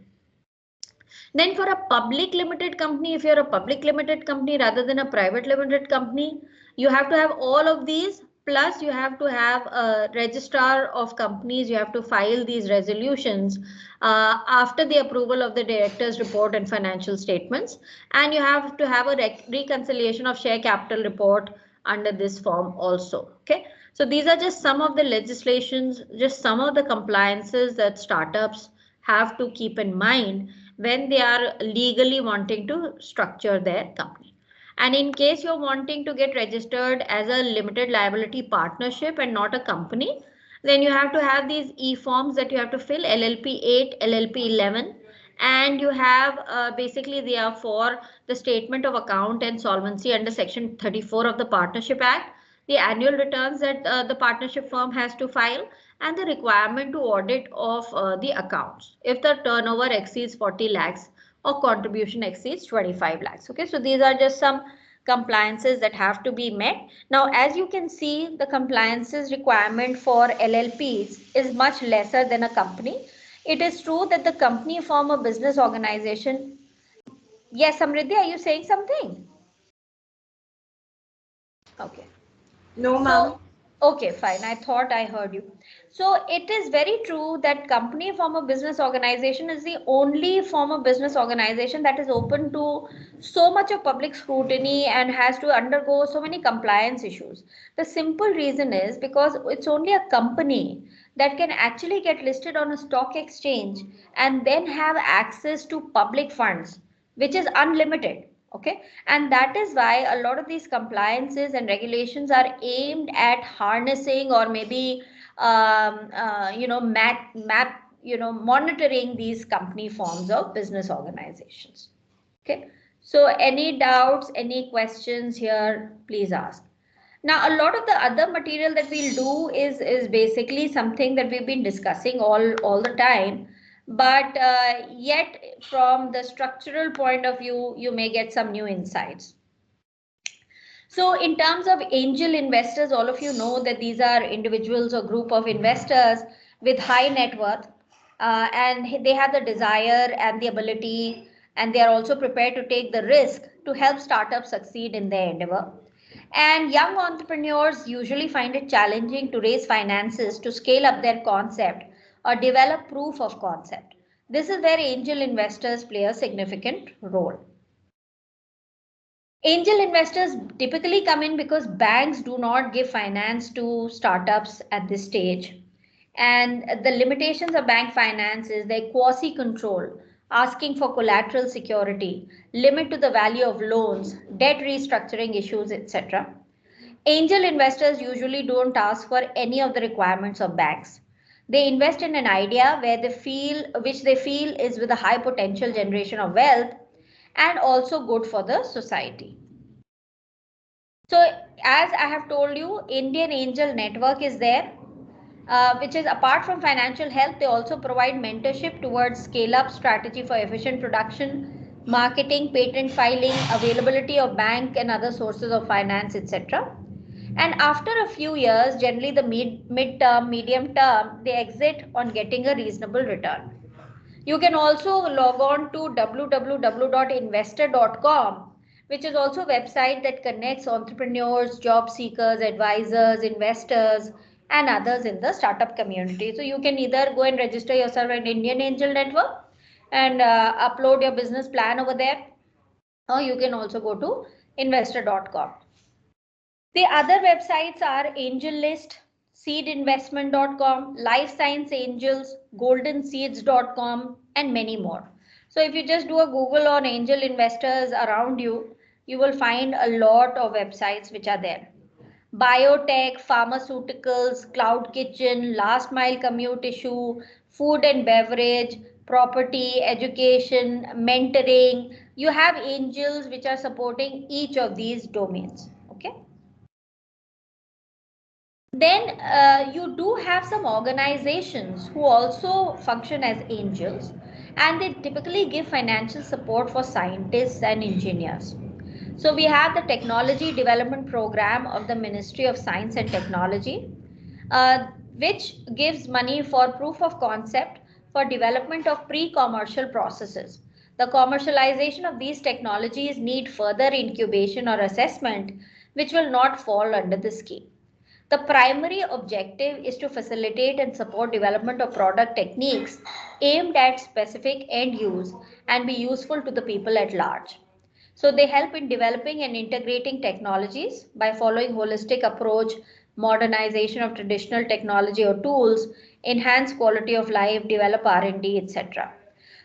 Then for a public limited company, if you're a public limited company rather than a private limited company, you have to have all of these, plus you have to have a registrar of companies. You have to file these resolutions after the approval of the director's report and financial statements. And you have to have a reconciliation of share capital report under this form also. Okay. So these are just some of the legislations, just some of the compliances that startups have to keep in mind when they are legally wanting to structure their company. And in case you're wanting to get registered as a limited liability partnership and not a company, then you have to have these e-forms that you have to fill, LLP 8, LLP 11, and you have basically they are for the statement of account and solvency under section 34 of the Partnership Act, the annual returns that the partnership firm has to file, and the requirement to audit of the accounts if the turnover exceeds 40 lakhs or contribution exceeds 25 lakhs. Okay, so these are just some compliances that have to be met. Now, as you can see, the compliances requirement for LLPs is much lesser than a company. It is true that the company form a business organization. Yes, Samriddhi, are you saying something? Okay. No, ma'am. So, okay, fine. I thought I heard you. So it is very true that company form of business organization is the only form of business organization that is open to so much of public scrutiny and has to undergo so many compliance issues. The simple reason is because it's only a company that can actually get listed on a stock exchange and then have access to public funds, which is unlimited. Okay, and that is why a lot of these compliances and regulations are aimed at harnessing or maybe monitoring these company forms of business organizations. Okay, so any doubts, any questions here, please ask. Now, a lot of the other material that we'll do is basically something that we've been discussing all the time, but yet from the structural point of view, you may get some new insights. So in terms of angel investors, all of you know that these are individuals or group of investors with high net worth, and they have the desire and the ability, and they are also prepared to take the risk to help startups succeed in their endeavor. And young entrepreneurs usually find it challenging to raise finances to scale up their concept or develop proof of concept. This is where angel investors play a significant role. Angel investors typically come in because banks do not give finance to startups at this stage. And the limitations of bank finance is their quasi control, asking for collateral security, limit to the value of loans, debt restructuring issues, etc. Angel investors usually don't ask for any of the requirements of banks. They invest in an idea which they feel is with a high potential generation of wealth and also good for the society. So as I have told you, Indian Angel Network is there, which is apart from financial help, they also provide mentorship towards scale up strategy for efficient production, marketing, patent filing, availability of bank and other sources of finance, etc. And after a few years, generally the mid-term, medium term, they exit on getting a reasonable return. You can also log on to www.investor.com, which is also a website that connects entrepreneurs, job seekers, advisors, investors, and others in the startup community. So you can either go and register yourself in Indian Angel Network and upload your business plan over there, or you can also go to investor.com. The other websites are AngelList, seedinvestment.com, Life Science Angels, goldenseeds.com, and many more. So if you just do a Google on angel investors around you, you will find a lot of websites which are there. Biotech, pharmaceuticals, cloud kitchen, last mile commute issue, food and beverage, property, education, mentoring. You have angels which are supporting each of these domains. Okay. Then you do have some organizations who also function as angels, and they typically give financial support for scientists and engineers. So we have the Technology Development Program of the Ministry of Science and Technology, uh, which gives money for proof of concept for development of pre-commercial processes. The commercialization of these technologies need further incubation or assessment, which will not fall under this scheme. The primary objective is to facilitate and support development of product techniques aimed at specific end use and be useful to the people at large. So they help in developing and integrating technologies by following holistic approach, modernization of traditional technology or tools, enhance quality of life, develop R&D, etc.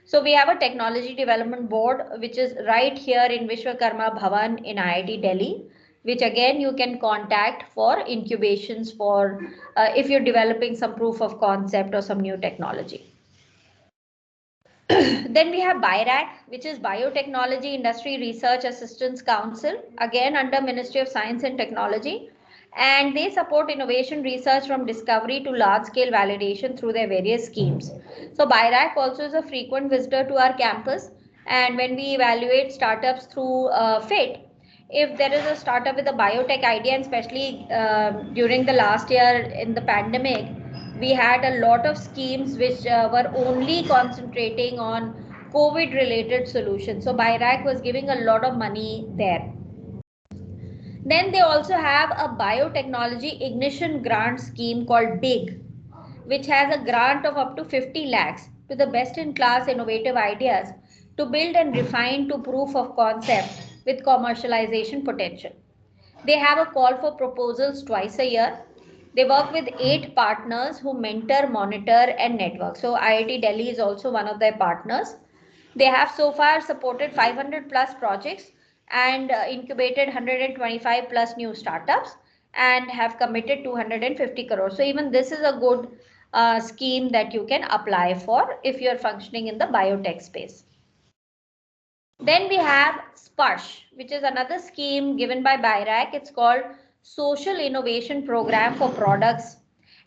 So we have a technology development board which is right here in Vishwakarma Bhavan in IIT Delhi, which again you can contact for incubations for if you're developing some proof of concept or some new technology. Then we have BIRAC, which is Biotechnology Industry Research Assistance Council, again under Ministry of Science and Technology. And they support innovation research from discovery to large scale validation through their various schemes. So BIRAC also is a frequent visitor to our campus. And when we evaluate startups through FIT, if there is a startup with a biotech idea, and especially during the last year in the pandemic, we had a lot of schemes which were only concentrating on COVID related solutions. So BIRAC was giving a lot of money there. Then they also have a biotechnology ignition grant scheme called BIG, which has a grant of up to 50 lakhs to the best in class innovative ideas to build and refine to proof of concept with commercialization potential. They have a call for proposals twice a year. They work with 8 partners who mentor, monitor, and network. So IIT Delhi is also one of their partners. They have so far supported 500 plus projects and incubated 125 plus new startups and have committed 250 crores. So even this is a good scheme that you can apply for if you're functioning in the biotech space. Then we have SPARSH, which is another scheme given by BIRAC. It's called Social Innovation Program for Products.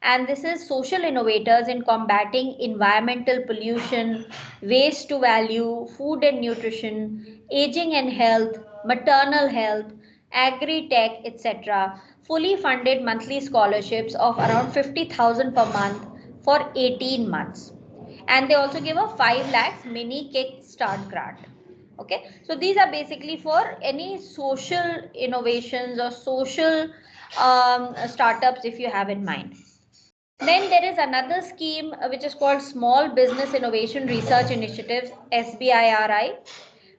And this is social innovators in combating environmental pollution, waste to value, food and nutrition, aging and health, maternal health, agri-tech, etc. Fully funded monthly scholarships of around 50,000 per month for 18 months. And they also give a 5 lakhs mini kickstart grant. Okay, so these are basically for any social innovations or social startups if you have in mind. Then there is another scheme which is called Small Business Innovation Research Initiatives, SBIRI,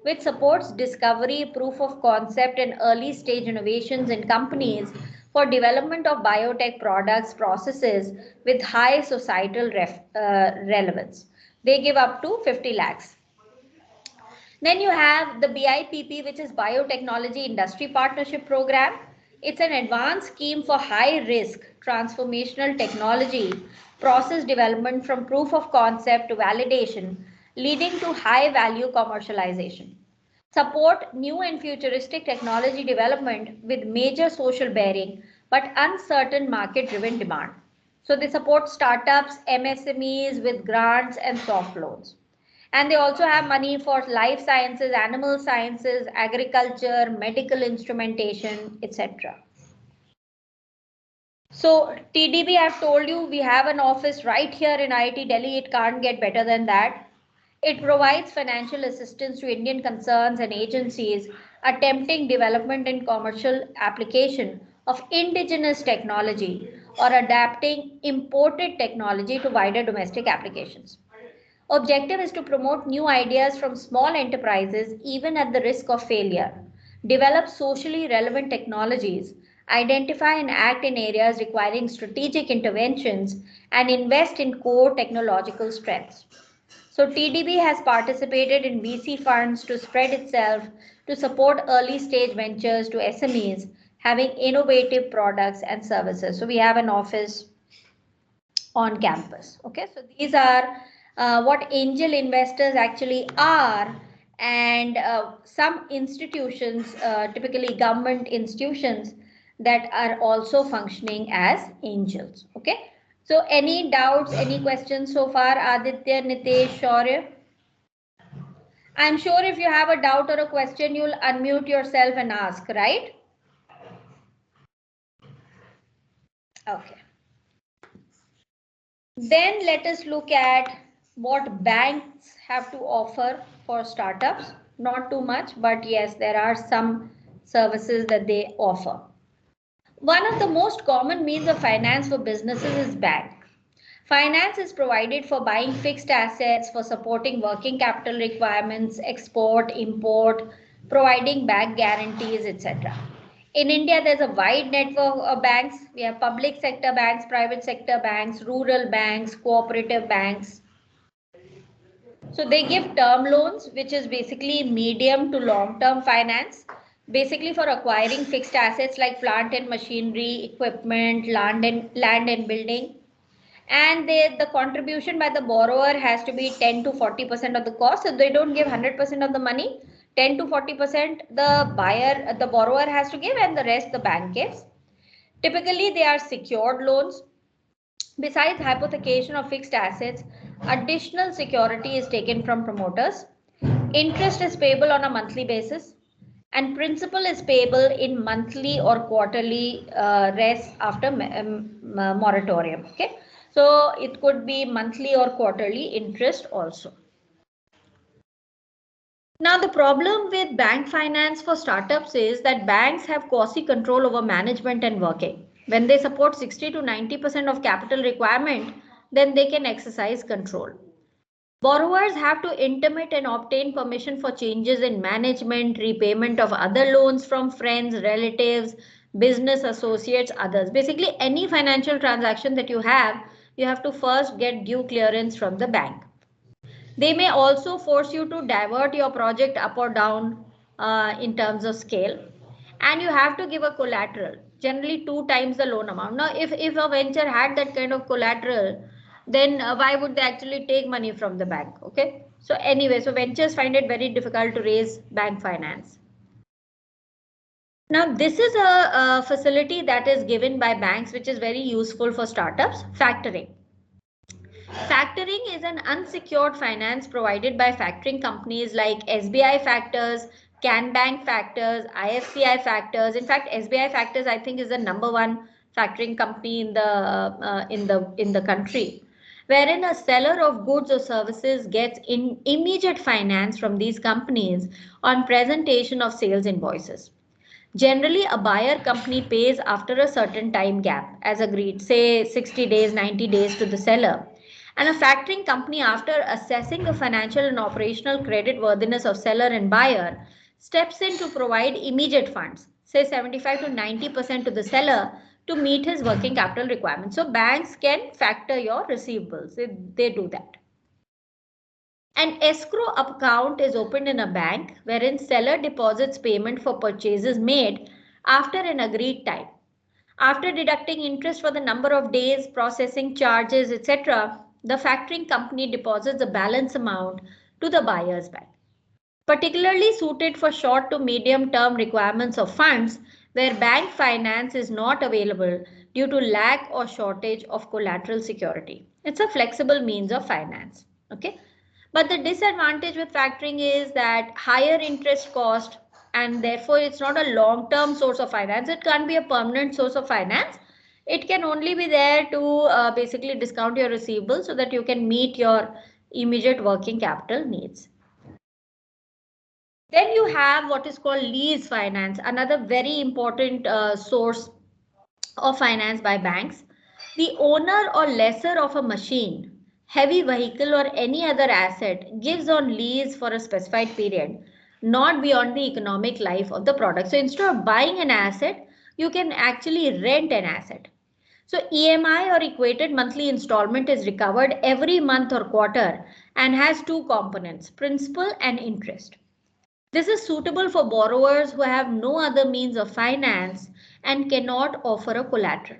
which supports discovery, proof of concept, and early stage innovations in companies for development of biotech products, processes with high societal relevance. They give up to 50 lakhs. Then you have the BIPP, which is Biotechnology Industry Partnership Program. It's an advanced scheme for high risk transformational technology process development from proof of concept to validation, leading to high value commercialization. Support new and futuristic technology development with major social bearing but uncertain market driven demand. So they support startups, MSMEs with grants and soft loans. And they also have money for life sciences, animal sciences, agriculture, medical instrumentation, etc. So TDB, I've told you, we have an office right here in IIT Delhi. It can't get better than that. It provides financial assistance to Indian concerns and agencies attempting development and commercial application of indigenous technology or adapting imported technology to wider domestic applications. Objective is to promote new ideas from small enterprises even at the risk of failure, develop socially relevant technologies, identify and act in areas requiring strategic interventions, and invest in core technological strengths. So TDB has participated in VC funds to spread itself to support early stage ventures to SMEs having innovative products and services. So we have an office on campus. Okay, so these are what angel investors actually are, and some institutions, typically government institutions, that are also functioning as angels. Okay, so any doubts, any questions so far, Aditya, Nitesh, Shaurya? I'm sure if you have a doubt or a question, you'll unmute yourself and ask, right? Okay. Then let us look at what banks have to offer for startups. Not too much, but yes, there are some services that they offer. One of the most common means of finance for businesses is bank. Finance is provided for buying fixed assets, for supporting working capital requirements, export, import, providing bank guarantees, etc. In India, there's a wide network of banks. We have public sector banks, private sector banks, rural banks, cooperative banks. So they give term loans, which is basically medium to long term finance, basically for acquiring fixed assets like plant and machinery, equipment, land and building. And the contribution by the borrower has to be 10 to 40% of the cost. So they don't give 100% of the money. 10 to 40% the borrower has to give, and the rest the bank gives. Typically they are secured loans. Besides hypothecation of fixed assets, additional security is taken from promoters. Interest is payable on a monthly basis, and principal is payable in monthly or quarterly rest after moratorium. Okay, so it could be monthly or quarterly interest also. Now, the problem with bank finance for startups is that banks have quasi control over management and working. When they support 60 to 90% of capital requirement, then they can exercise control. Borrowers have to intimate and obtain permission for changes in management, repayment of other loans from friends, relatives, business associates, others. Basically, any financial transaction that you have to first get due clearance from the bank. They may also force you to divert your project up or down in terms of scale. And you have to give a collateral, generally 2 times the loan amount. Now, if a venture had that kind of collateral, then why would they actually take money from the bank? Okay. So anyway, so ventures find it very difficult to raise bank finance. Now, this is a facility that is given by banks, which is very useful for startups: factoring. Factoring is an unsecured finance provided by factoring companies like SBI Factors, CanBank Factors, IFCI Factors. In fact, SBI Factors, I think, is the number one factoring company in the country, wherein a seller of goods or services gets immediate finance from these companies on presentation of sales invoices. Generally, a buyer company pays after a certain time gap, as agreed, say 60 days, 90 days to the seller. And a factoring company, after assessing the financial and operational credit worthiness of seller and buyer, steps in to provide immediate funds, say 75 to 90% to the seller to meet his working capital requirements. So banks can factor your receivables. They do that. An escrow account is opened in a bank wherein seller deposits payment for purchases made after an agreed time. After deducting interest for the number of days, processing charges, etc., the factoring company deposits the balance amount to the buyer's bank. Particularly suited for short to medium term requirements of funds where bank finance is not available due to lack or shortage of collateral security. It's a flexible means of finance. Okay. But the disadvantage with factoring is that higher interest cost, and therefore it's not a long term source of finance. It can't be a permanent source of finance. It can only be there to basically discount your receivables so that you can meet your immediate working capital needs. Then you have what is called lease finance, another very important source of finance by banks. The owner or lessor of a machine, heavy vehicle, or any other asset gives on lease for a specified period, not beyond the economic life of the product. So instead of buying an asset, you can actually rent an asset. So EMI or equated monthly installment is recovered every month or quarter and has two components, principal and interest. This is suitable for borrowers who have no other means of finance and cannot offer a collateral.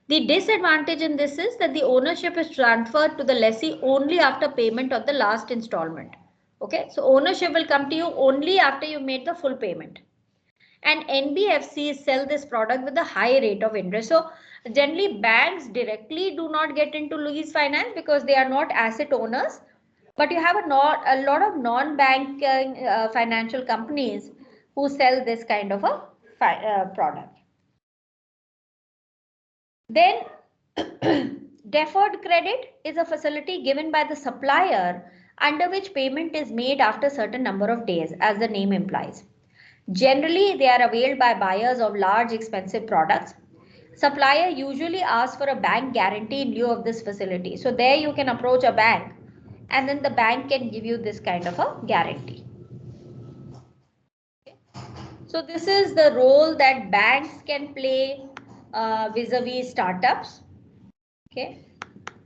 The disadvantage in this is that the ownership is transferred to the lessee only after payment of the last installment. Okay, so ownership will come to you only after you made the full payment. And NBFCs sell this product with a high rate of interest. So generally banks directly do not get into lease finance because they are not asset owners. But you have a lot of non-bank financial companies who sell this kind of a product. Then deferred credit is a facility given by the supplier under which payment is made after a certain number of days, as the name implies. Generally, they are availed by buyers of large expensive products. Supplier usually asks for a bank guarantee in lieu of this facility. So there you can approach a bank and then the bank can give you this kind of a guarantee. So this is the role that banks can play vis-a-vis startups. Okay.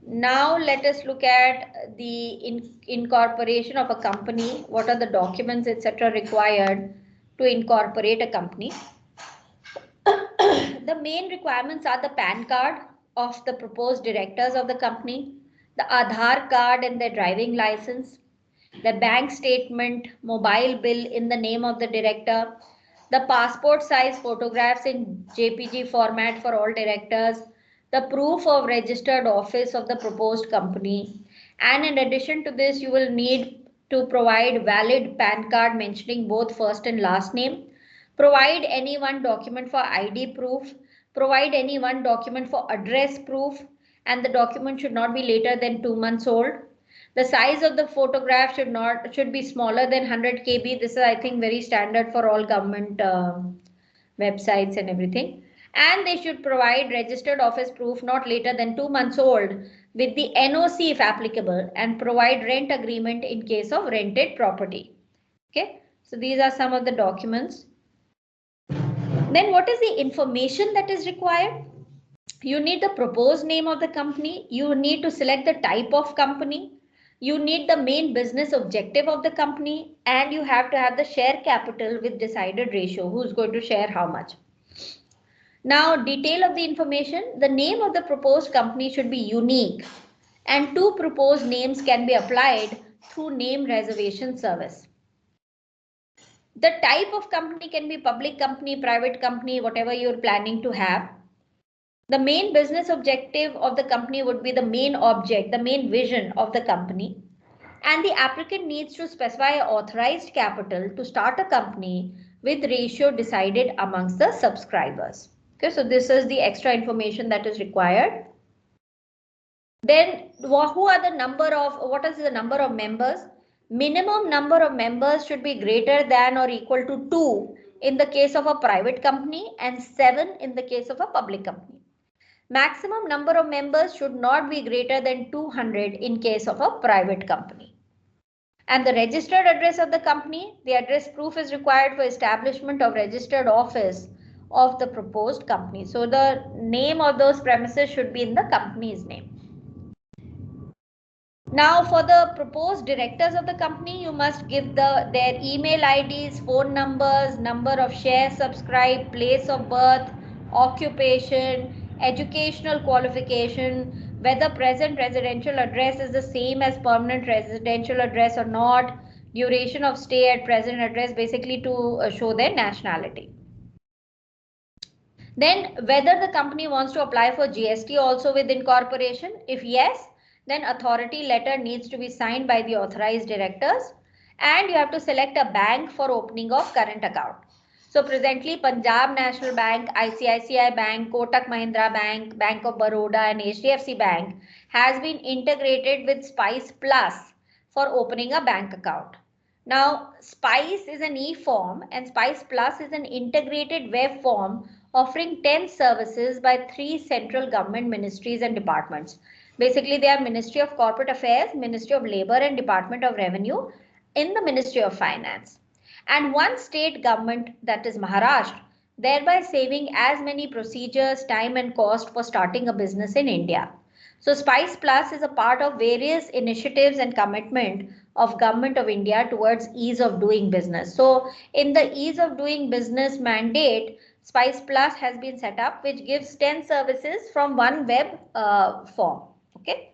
Now let us look at the incorporation of a company. What are the documents, etc., required to incorporate a company? The main requirements are the PAN card of the proposed directors of the company, the Aadhaar card and their driving license, the bank statement, mobile bill in the name of the director, the passport size photographs in JPG format for all directors, the proof of registered office of the proposed company. And in addition to this, you will need to provide valid PAN card mentioning both first and last name. Provide any one document for ID proof. Provide any one document for address proof. And the document should not be later than 2 months old. The size of the photograph should be smaller than 100 KB. This is, I think, very standard for all government websites and everything. And they should provide registered office proof not later than 2 months old with the NOC if applicable, and provide rent agreement in case of rented property. Okay, so these are some of the documents. Then what is the information that is required? You need the proposed name of the company. You need to select the type of company. You need the main business objective of the company, and you have to have the share capital with decided ratio. Who's going to share how much? Now, detail of the information. The name of the proposed company should be unique, and two proposed names can be applied through name reservation service. The type of company can be public company, private company, whatever you're planning to have. The main business objective of the company would be the main object, the main vision of the company. And the applicant needs to specify authorized capital to start a company with ratio decided amongst the subscribers. Okay, so this is the extra information that is required. Then what is the number of members? Minimum number of members should be greater than or equal to 2 in the case of a private company and 7 in the case of a public company. Maximum number of members should not be greater than 200 in case of a private company. And the registered address of the company, the address proof is required for establishment of registered office of the proposed company. So the name of those premises should be in the company's name. Now for the proposed directors of the company, you must give their email IDs, phone numbers, number of shares subscribed, place of birth, occupation, educational qualification, whether present residential address is the same as permanent residential address or not, duration of stay at present address, basically to show their nationality. Then whether the company wants to apply for GST also with incorporation. If yes, then authority letter needs to be signed by the authorized directors, and you have to select a bank for opening of current account. So presently Punjab National Bank, ICICI Bank, Kotak Mahindra Bank, Bank of Baroda and HDFC Bank has been integrated with Spice Plus for opening a bank account. Now Spice is an e-form and Spice Plus is an integrated web form offering 10 services by 3 central government ministries and departments. Basically, they are Ministry of Corporate Affairs, Ministry of Labour and Department of Revenue in the Ministry of Finance. And one state government, that is Maharashtra, thereby saving as many procedures, time and cost for starting a business in India. So Spice Plus is a part of various initiatives and commitment of Government of India towards ease of doing business. So in the ease of doing business mandate, Spice Plus has been set up, which gives 10 services from one web form. Okay.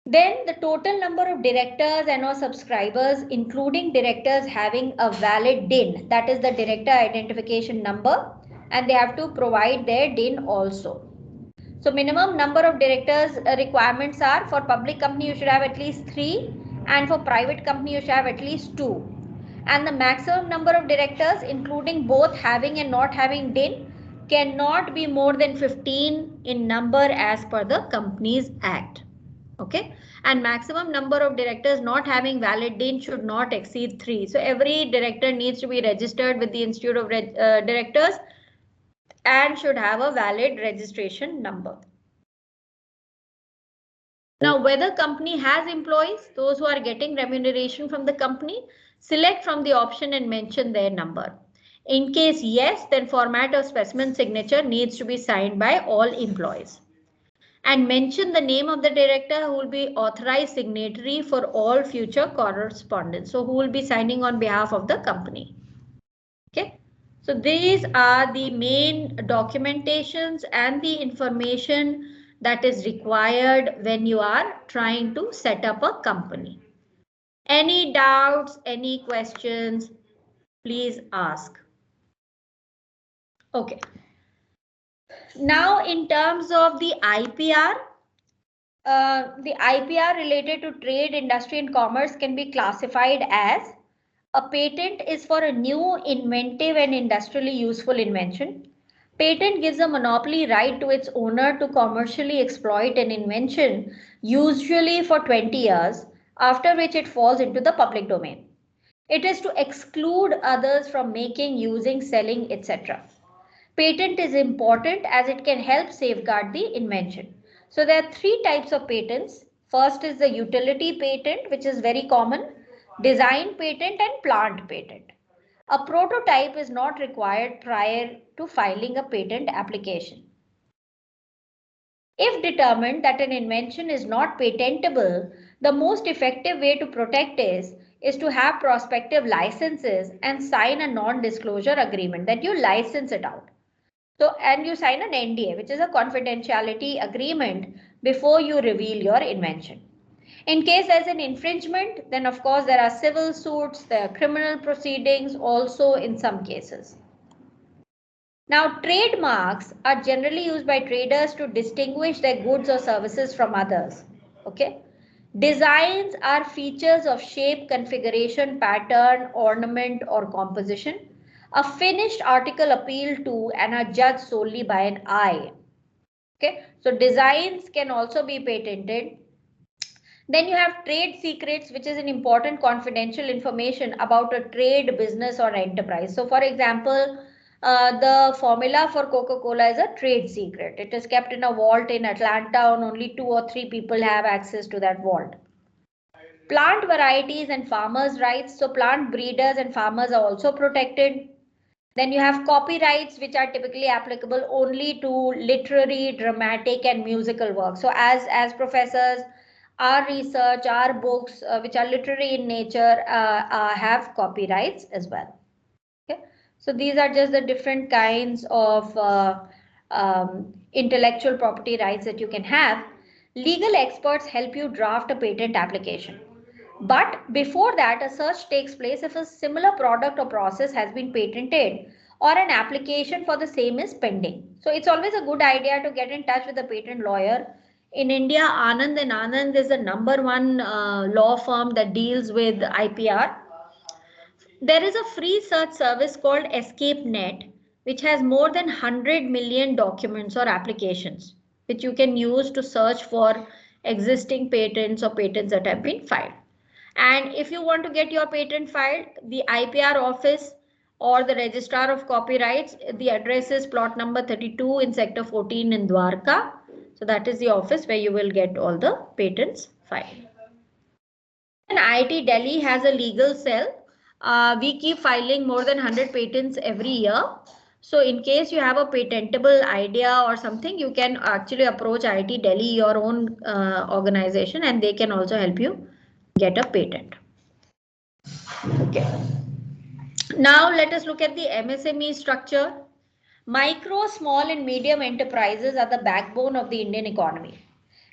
Then the total number of directors and or subscribers, including directors having a valid DIN, that is the director identification number, and they have to provide their DIN also. So minimum number of directors requirements are, for public company you should have at least 3, and for private company you should have at least 2. And the maximum number of directors, including both having and not having DIN, cannot be more than 15 in number as per the Companies Act. Okay, and maximum number of directors not having valid DIN should not exceed 3. So every director needs to be registered with the Institute of Directors and should have a valid registration number. Now, whether company has employees, those who are getting remuneration from the company, select from the option and mention their number. In case yes, then format of specimen signature needs to be signed by all employees. And mention the name of the director who will be authorized signatory for all future correspondence. So who will be signing on behalf of the company. Okay. So these are the main documentations and the information that is required when you are trying to set up a company. Any doubts, any questions, please ask. Okay. Now in terms of the IPR, the IPR related to trade, industry and commerce can be classified as: a patent is for a new, inventive and industrially useful invention. Patent gives a monopoly right to its owner to commercially exploit an invention, usually for 20 years, after which it falls into the public domain. It is to exclude others from making, using, selling, etc. Patent is important as it can help safeguard the invention. So there are 3 types of patents. First is the utility patent, which is very common, design patent and plant patent. A prototype is not required prior to filing a patent application. If determined that an invention is not patentable, the most effective way to protect is to have prospective licenses and sign a non-disclosure agreement that you license it out. So, and you sign an NDA, which is a confidentiality agreement, before you reveal your invention. In case there's an infringement, then of course there are civil suits, there are criminal proceedings also in some cases. Now, trademarks are generally used by traders to distinguish their goods or services from others. Okay. Designs are features of shape, configuration, pattern, ornament, or composition. A finished article appealed to and are judged solely by an eye. Okay, so designs can also be patented. Then you have trade secrets, which is an important confidential information about a trade, business, or enterprise. So, for example, the formula for Coca-Cola is a trade secret. It is kept in a vault in Atlanta, and only 2 or 3 people have access to that vault. Plant varieties and farmers' rights. So plant breeders and farmers are also protected. Then you have copyrights, which are typically applicable only to literary, dramatic, and musical works. So as professors, our research, our books, which are literary in nature, have copyrights as well. Okay. So these are just the different kinds of intellectual property rights that you can have. Legal experts help you draft a patent application. But before that, a search takes place if a similar product or process has been patented or an application for the same is pending. So it's always a good idea to get in touch with a patent lawyer. In India, Anand and Anand is the #1 law firm that deals with IPR. There is a free search service called EscapeNet, which has more than 100 million documents or applications, which you can use to search for existing patents or patents that have been filed. And if you want to get your patent filed, the IPR office or the registrar of copyrights, the address is plot number 32 in sector 14 in Dwarka. So that is the office where you will get all the patents filed. And IIT Delhi has a legal cell We keep filing more than 100 patents every year. So in case you have a patentable idea or something, you can actually approach IIT Delhi, your own organization, and they can also help you get a patent. Okay. Now let us look at the MSME structure. Micro, small and medium enterprises are the backbone of the Indian economy.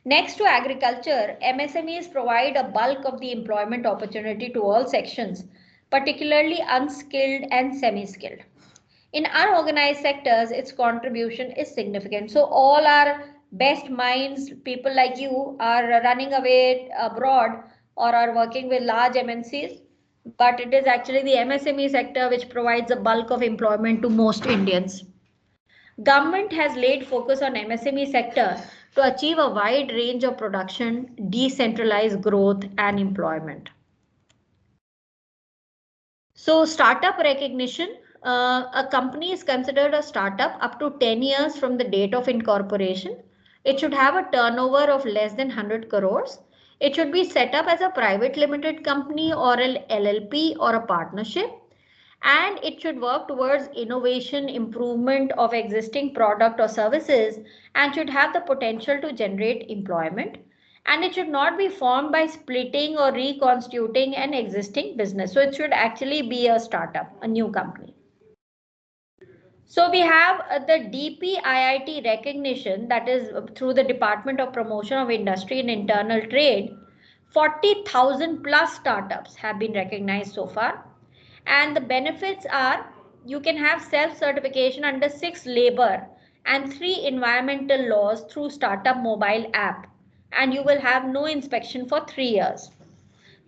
Next to agriculture, MSMEs provide a bulk of the employment opportunity to all sections, particularly unskilled and semi-skilled. In unorganized sectors, its contribution is significant. So all our best minds, people like you, are running away abroad or are working with large MNCs, but it is actually the MSME sector which provides a bulk of employment to most Indians. Government has laid focus on MSME sector to achieve a wide range of production, decentralized growth and employment. So startup recognition, a company is considered a startup up to 10 years from the date of incorporation. It should have a turnover of less than 100 crores. It should be set up as a private limited company or an LLP or a partnership. And it should work towards innovation, improvement of existing product or services, and should have the potential to generate employment. And it should not be formed by splitting or reconstituting an existing business. So it should actually be a startup, a new company. So we have the DPIIT recognition, that is through the Department of Promotion of Industry and Internal Trade. 40,000 plus startups have been recognized so far. And the benefits are, you can have self-certification under 6 labor and 3 environmental laws through startup mobile app, and you will have no inspection for 3 years.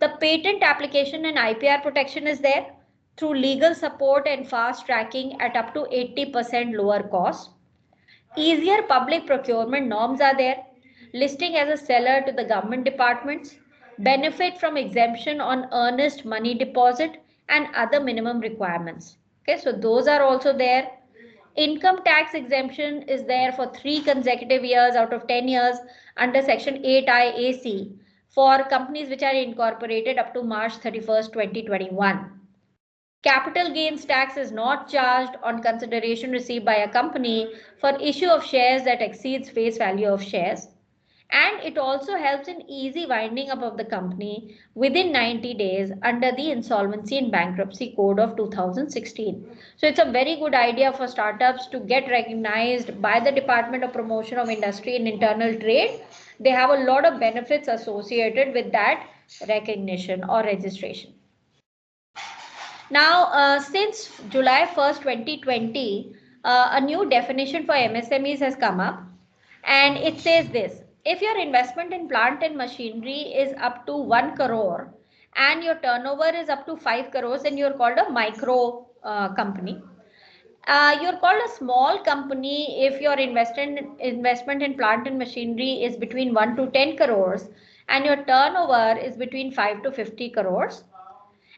The patent application and IPR protection is there through legal support and fast tracking at up to 80% lower cost. Easier public procurement norms are there. Listing as a seller to the government departments. Benefit from exemption on earnest money deposit and other minimum requirements. Okay, so those are also there. Income tax exemption is there for 3 consecutive years out of 10 years under Section 8I AC for companies which are incorporated up to March 31st, 2021. Capital gains tax is not charged on consideration received by a company for issue of shares that exceeds face value of shares. And it also helps in easy winding up of the company within 90 days under the Insolvency and Bankruptcy Code of 2016. So it's a very good idea for startups to get recognized by the Department of Promotion of Industry and Internal Trade. They have a lot of benefits associated with that recognition or registration. Now, since July 1st, 2020, a new definition for MSMEs has come up, and it says this: if your investment in plant and machinery is up to 1 crore and your turnover is up to 5 crores, then you're called a micro company. You're called a small company if your investment in plant and machinery is between 1 to 10 crores and your turnover is between 5 to 50 crores.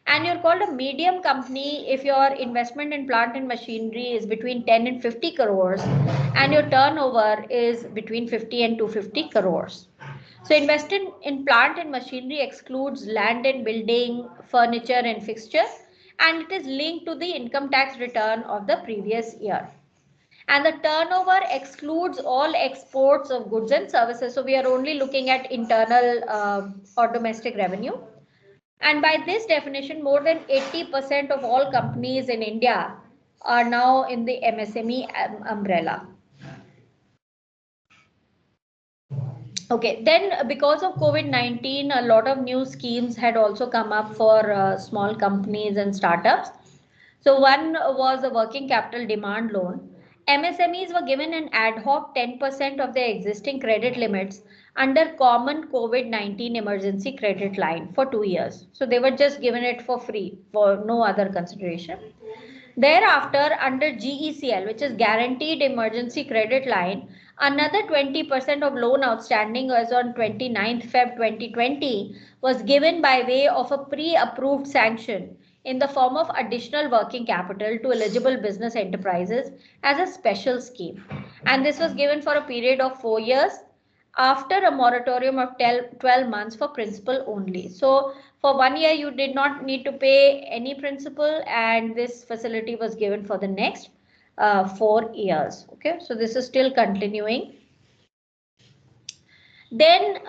And you're called a medium company if your investment in plant and machinery is between 10 and 50 crores and your turnover is between 50 and 250 crores. So investing in plant and machinery excludes land and building, furniture and fixture, and it is linked to the income tax return of the previous year. And the turnover excludes all exports of goods and services. So we are only looking at internal or domestic revenue. And by this definition, more than 80% of all companies in India are now in the MSME umbrella. Okay, then because of COVID-19, a lot of new schemes had also come up for small companies and startups. So one was a working capital demand loan. MSMEs were given an ad hoc 10% of their existing credit limits under common COVID-19 emergency credit line for 2 years. So they were just given it for free for no other consideration. Thereafter, under GECL, which is Guaranteed Emergency Credit Line, another 20% of loan outstanding as on 29th Feb 2020 was given by way of a pre-approved sanction in the form of additional working capital to eligible business enterprises as a special scheme. And this was given for a period of 4 years. after a moratorium of 12 months for principal only. So for 1 year, you did not need to pay any principal, and this facility was given for the next 4 years. Okay, so this is still continuing. Then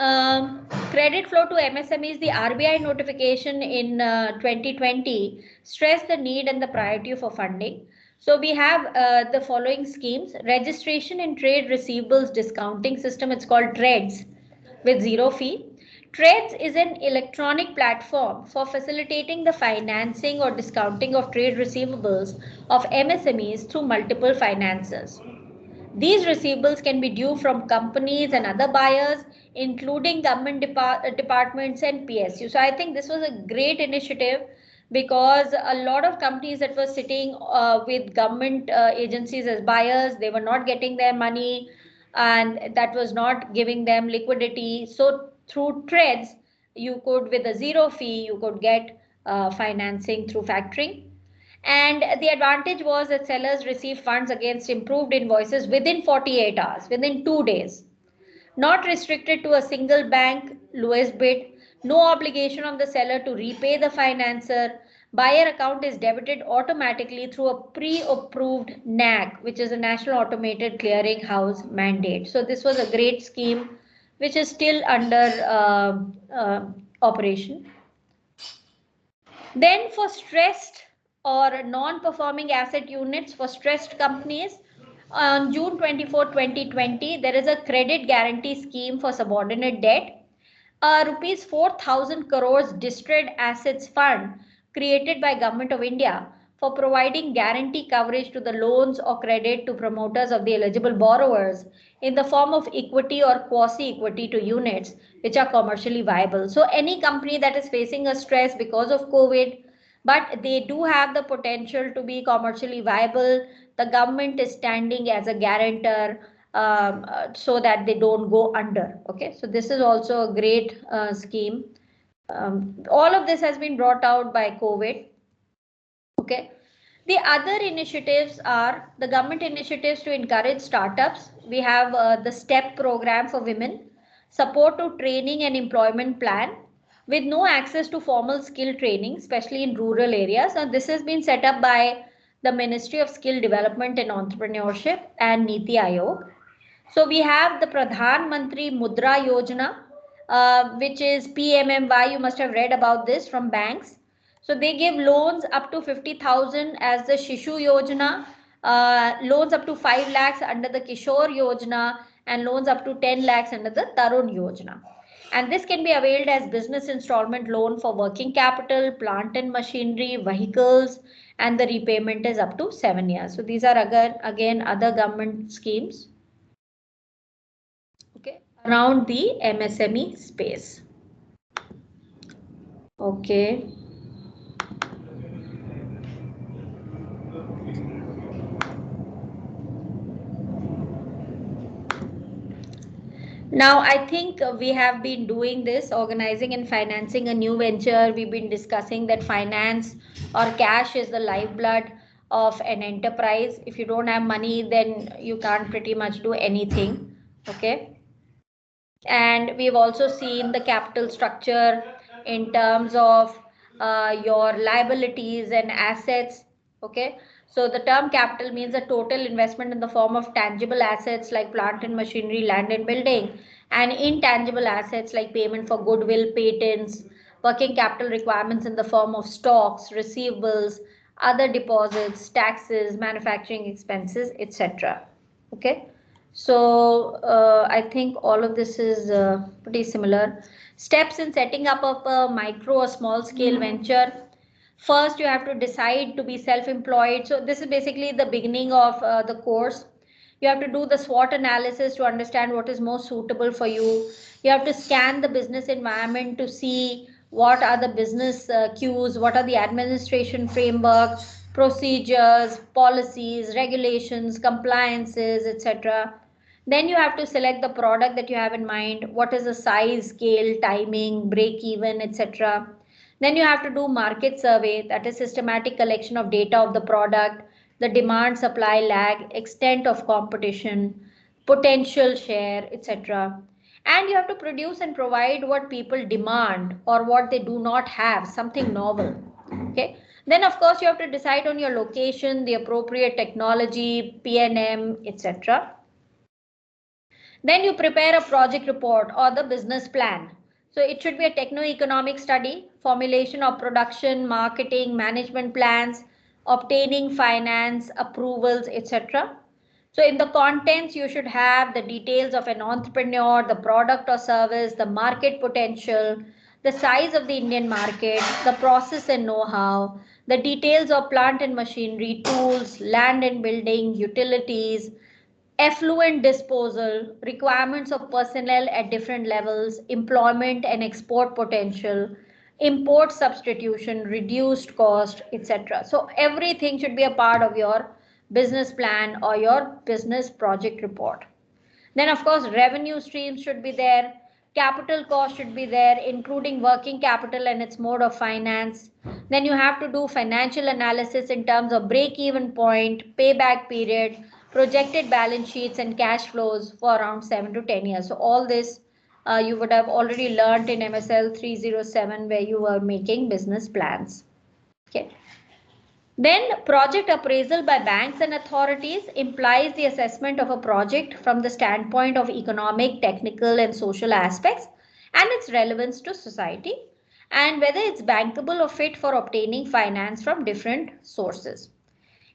credit flow to MSMEs, the RBI notification in 2020 stressed the need and the priority for funding. So we have the following schemes: registration in trade receivables discounting system, it's called TREDS, with zero fee. TREDS is an electronic platform for facilitating the financing or discounting of trade receivables of MSMEs through multiple financiers. These receivables can be due from companies and other buyers, including government departments and PSU. So I think this was a great initiative, because a lot of companies that were sitting with government agencies as buyers, they were not getting their money, and that was not giving them liquidity. So through trades, you could, with a zero fee, you could get financing through factoring. And the advantage was that sellers received funds against improved invoices within 48 hours, within 2 days. Not restricted to a single bank, lowest bid, no obligation on the seller to repay the financer. Buyer account is debited automatically through a pre-approved NAC, which is a National Automated Clearing House mandate. So this was a great scheme, which is still under operation. Then for stressed or non-performing asset units for stressed companies, on June 24, 2020, there is a credit guarantee scheme for subordinate debt. A rupees 4,000 crores distressed assets fund created by Government of India for providing guarantee coverage to the loans or credit to promoters of the eligible borrowers in the form of equity or quasi-equity to units which are commercially viable. So any company that is facing a stress because of COVID, but they do have the potential to be commercially viable, the government is standing as a guarantor, so that they don't go under. Okay, so this is also a great scheme. All of this has been brought out by COVID. Okay. The other initiatives are the government initiatives to encourage startups. We have the STEP program for women, support to training and employment plan with no access to formal skill training, especially in rural areas. And this has been set up by the Ministry of Skill Development and Entrepreneurship and Niti Aayog. So we have the Pradhan Mantri Mudra Yojana, which is PMMY. You must have read about this from banks. So they give loans up to 50,000 as the Shishu Yojana, loans up to 5 lakhs under the Kishore Yojana, and loans up to 10 lakhs under the Tarun Yojana. And this can be availed as business installment loan for working capital, plant and machinery, vehicles, and the repayment is up to 7 years. So these are again other government schemes, okay, around the MSME space. Okay. Now, I think we have been doing this, organizing and financing a new venture. We've been discussing that finance or cash is the lifeblood of an enterprise. If you don't have money, then you can't pretty much do anything. Okay. And we've also seen the capital structure in terms of your liabilities and assets. Okay, so the term capital means a total investment in the form of tangible assets like plant and machinery, land and building, and intangible assets like payment for goodwill, patents, working capital requirements in the form of stocks, receivables, other deposits, taxes, manufacturing expenses, etc. Okay. So I think all of this is pretty similar. Steps in setting up of a micro or small scale venture. First, you have to decide to be self-employed. So this is basically the beginning of the course. You have to do the SWOT analysis to understand what is most suitable for you. You have to scan the business environment to see what are the business cues, what are the administration framework, procedures, policies, regulations, compliances, etc. Then you have to select the product that you have in mind. What is the size, scale, timing, break even, etc. Then you have to do market survey, that is systematic collection of data of the product, the demand, supply lag, extent of competition, potential share, etc. And you have to produce and provide what people demand or what they do not have, something novel. Okay. Then of course you have to decide on your location, the appropriate technology, PNM, etc. Then you prepare a project report or the business plan. So it should be a techno-economic study, formulation of production, marketing, management plans, obtaining finance, approvals, etc. So in the contents, you should have the details of an entrepreneur, the product or service, the market potential, the size of the Indian market, the process and know-how, the details of plant and machinery, tools, land and building, utilities, effluent disposal, requirements of personnel at different levels, employment and export potential, import substitution, reduced cost, etc. So everything should be a part of your business plan or your business project report. Then of course revenue streams should be there, capital cost should be there, including working capital and its mode of finance. Then you have to do financial analysis in terms of break even point, payback period, projected balance sheets and cash flows for around 7 to 10 years. So all this you would have already learned in MSL 307 where you were making business plans. Okay. Then project appraisal by banks and authorities implies the assessment of a project from the standpoint of economic, technical and social aspects and its relevance to society and whether it's bankable or fit for obtaining finance from different sources.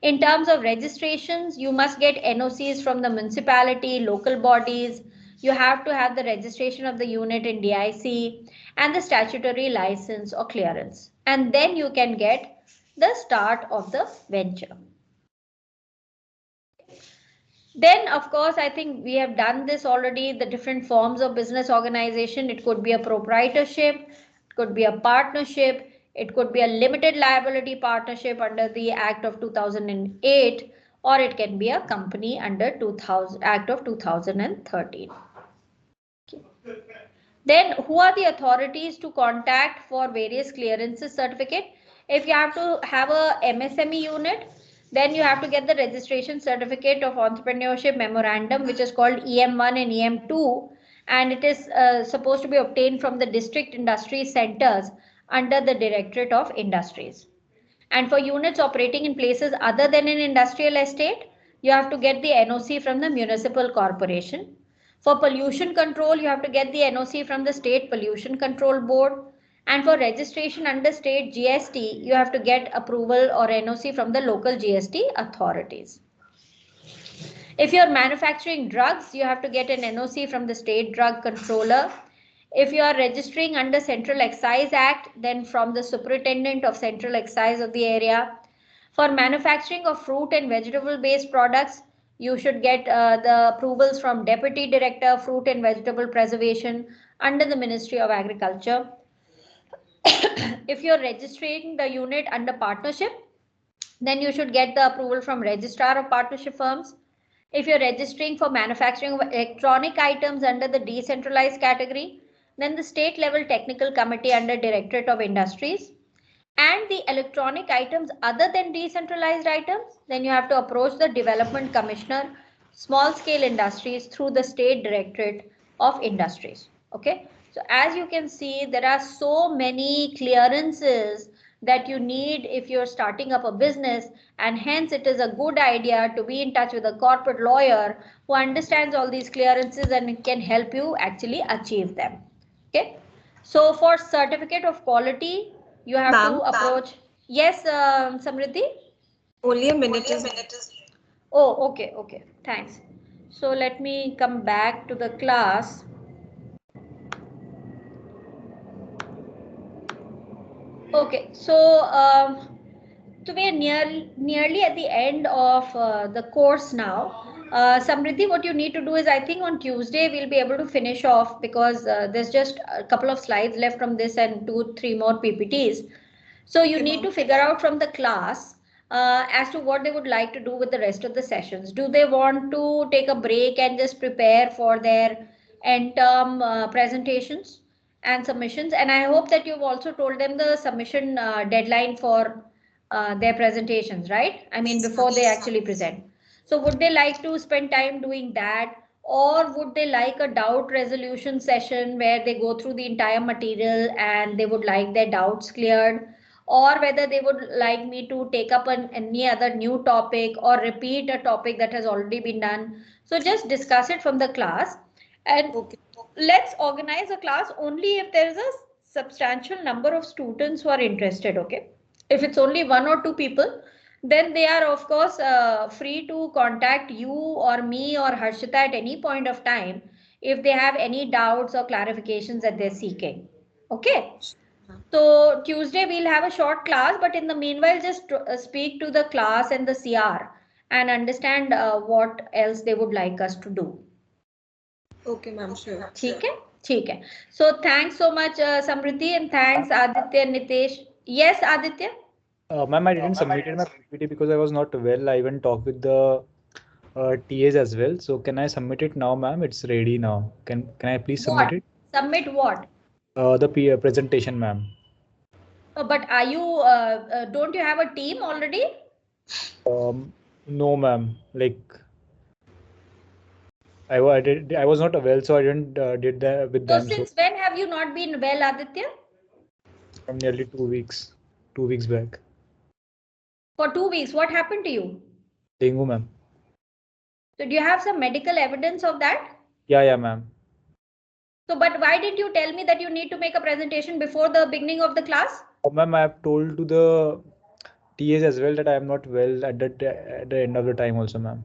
In terms of registrations, you must get NOCs from the municipality, local bodies. You have to have the registration of the unit in DIC and the statutory license or clearance. And then you can get the start of the venture. Then, of course, I think we have done this already, the different forms of business organization. It could be a proprietorship, it could be a partnership, it could be a limited liability partnership under the Act of 2008, or it can be a company under Act of 2013. Okay. Then who are the authorities to contact for various clearances certificate? If you have to have a MSME unit, then you have to get the registration certificate of entrepreneurship memorandum, which is called EM1 and EM2, and it is supposed to be obtained from the district industry centers under the Directorate of Industries. And for units operating in places other than an industrial estate, you have to get the NOC from the municipal corporation. For pollution control, you have to get the NOC from the State Pollution Control Board. And for registration under state GST, you have to get approval or NOC from the local GST authorities. If you're manufacturing drugs, you have to get an NOC from the state drug controller. If you are registering under Central Excise Act, then from the superintendent of Central Excise of the area. For manufacturing of fruit and vegetable based products, you should get the approvals from Deputy Director, Fruit and Vegetable Preservation under the Ministry of Agriculture. If you're registering the unit under partnership, then you should get the approval from Registrar of Partnership Firms. If you're registering for manufacturing of electronic items under the decentralized category, then the state level technical committee under Directorate of Industries. And the electronic items other than decentralized items, then you have to approach the Development Commissioner, Small Scale Industries through the State Directorate of Industries. Okay, so as you can see, there are so many clearances that you need if you're starting up a business, and hence it is a good idea to be in touch with a corporate lawyer who understands all these clearances and can help you actually achieve them. Okay, so for certificate of quality, you have to approach. Yes, Samriddhi? Only a minute is. Oh, okay, okay, thanks. So let me come back to the class. Okay, so we are nearly at the end of the course now. Samriddhi, what you need to do is, I think on Tuesday we'll be able to finish off because there's just a couple of slides left from this and 2-3 more PPTs. So you need to figure out from the class as to what they would like to do with the rest of the sessions. Do they want to take a break and just prepare for their end term presentations and submissions? And I hope that you've also told them the submission deadline for their presentations, right? I mean, before they actually present. So would they like to spend time doing that? or would they like a doubt resolution session where they go through the entire material and they would like their doubts cleared, or whether they would like me to take up any other new topic or repeat a topic that has already been done. So just discuss it from the class, and Okay. let's organize a class only if there is a substantial number of students who are interested. Okay, if it's only one or two people, then they are of course free to contact you or me or Harshita at any point of time if they have any doubts or clarifications that they're seeking. Okay, Ma'am. so Tuesday we'll have a short class, but in the meanwhile just speak to the class and the CR and understand what else they would like us to do. Okay, ma'am, sure. ठीक है, ठीक है. So thanks so much Samriti, and thanks Aditya, Nitesh. Yes, Aditya. Ma'am, I didn't submitted my PPT because I was not well. I even talked with the TAs as well. So can I submit it now, ma'am? It's ready now. Can I please submit What? it? Submit what? The presentation, ma'am. But are you don't you have a team already? No, ma'am. Like I was not well, so I didn't did that with So them. So since when have you not been well, Aditya? from nearly 2 weeks, 2 weeks back. For 2 weeks, what happened to you? Dengue, ma'am. So do you have some medical evidence of that? Yeah, ma'am. So, but why didn't you tell me that you need to make a presentation before the beginning of the class? Ma'am, I have told to the TAs as well that I am not well at the end of the time also, ma'am.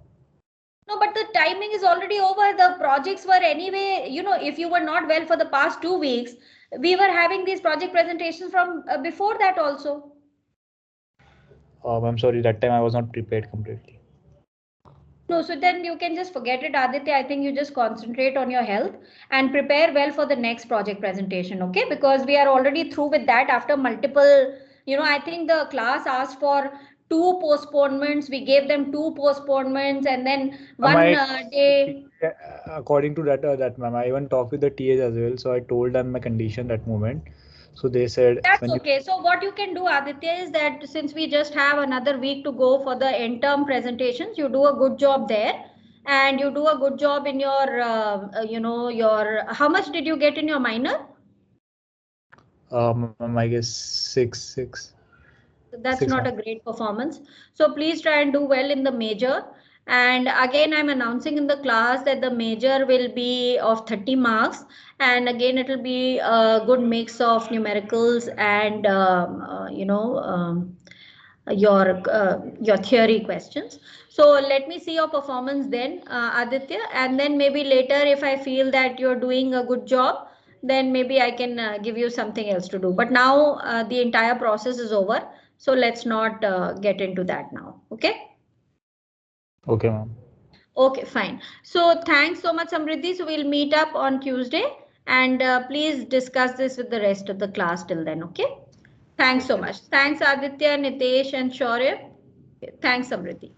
No, but the timing is already over. The projects were anyway, if you were not well for the past 2 weeks, we were having these project presentations from before that also. I'm sorry, that time I was not prepared completely. No, so then you can just forget it, Aditya. I think you just concentrate on your health and prepare well for the next project presentation, okay? Because we are already through with that after multiple, I think the class asked for two postponements. We gave them two postponements and then one I day. according to that ma'am, I even talked with the TAs as well. So I told them my condition that moment. So they said That's when you okay. So what you can do, Aditya, is that since we just have another week to go for the end-term presentations, you do a good job there, and you do a good job in your, your. How much did you get in your minor? I guess six. That's Six not a months. great performance. So please try and do well in the major. And again, I'm announcing in the class that the major will be of 30 marks. And again, it will be a good mix of numericals and, your theory questions. So let me see your performance then, Aditya, and then maybe later if I feel that you're doing a good job, then maybe I can give you something else to do. But now the entire process is over, so let's not get into that now. Okay. Okay, ma'am. Okay, fine. So thanks so much, Samriddhi. So we'll meet up on Tuesday, and please discuss this with the rest of the class till then. Okay. Thanks so Okay. much. Thanks, Aditya, Nitesh, and Shaurya. Thanks, Samriddhi.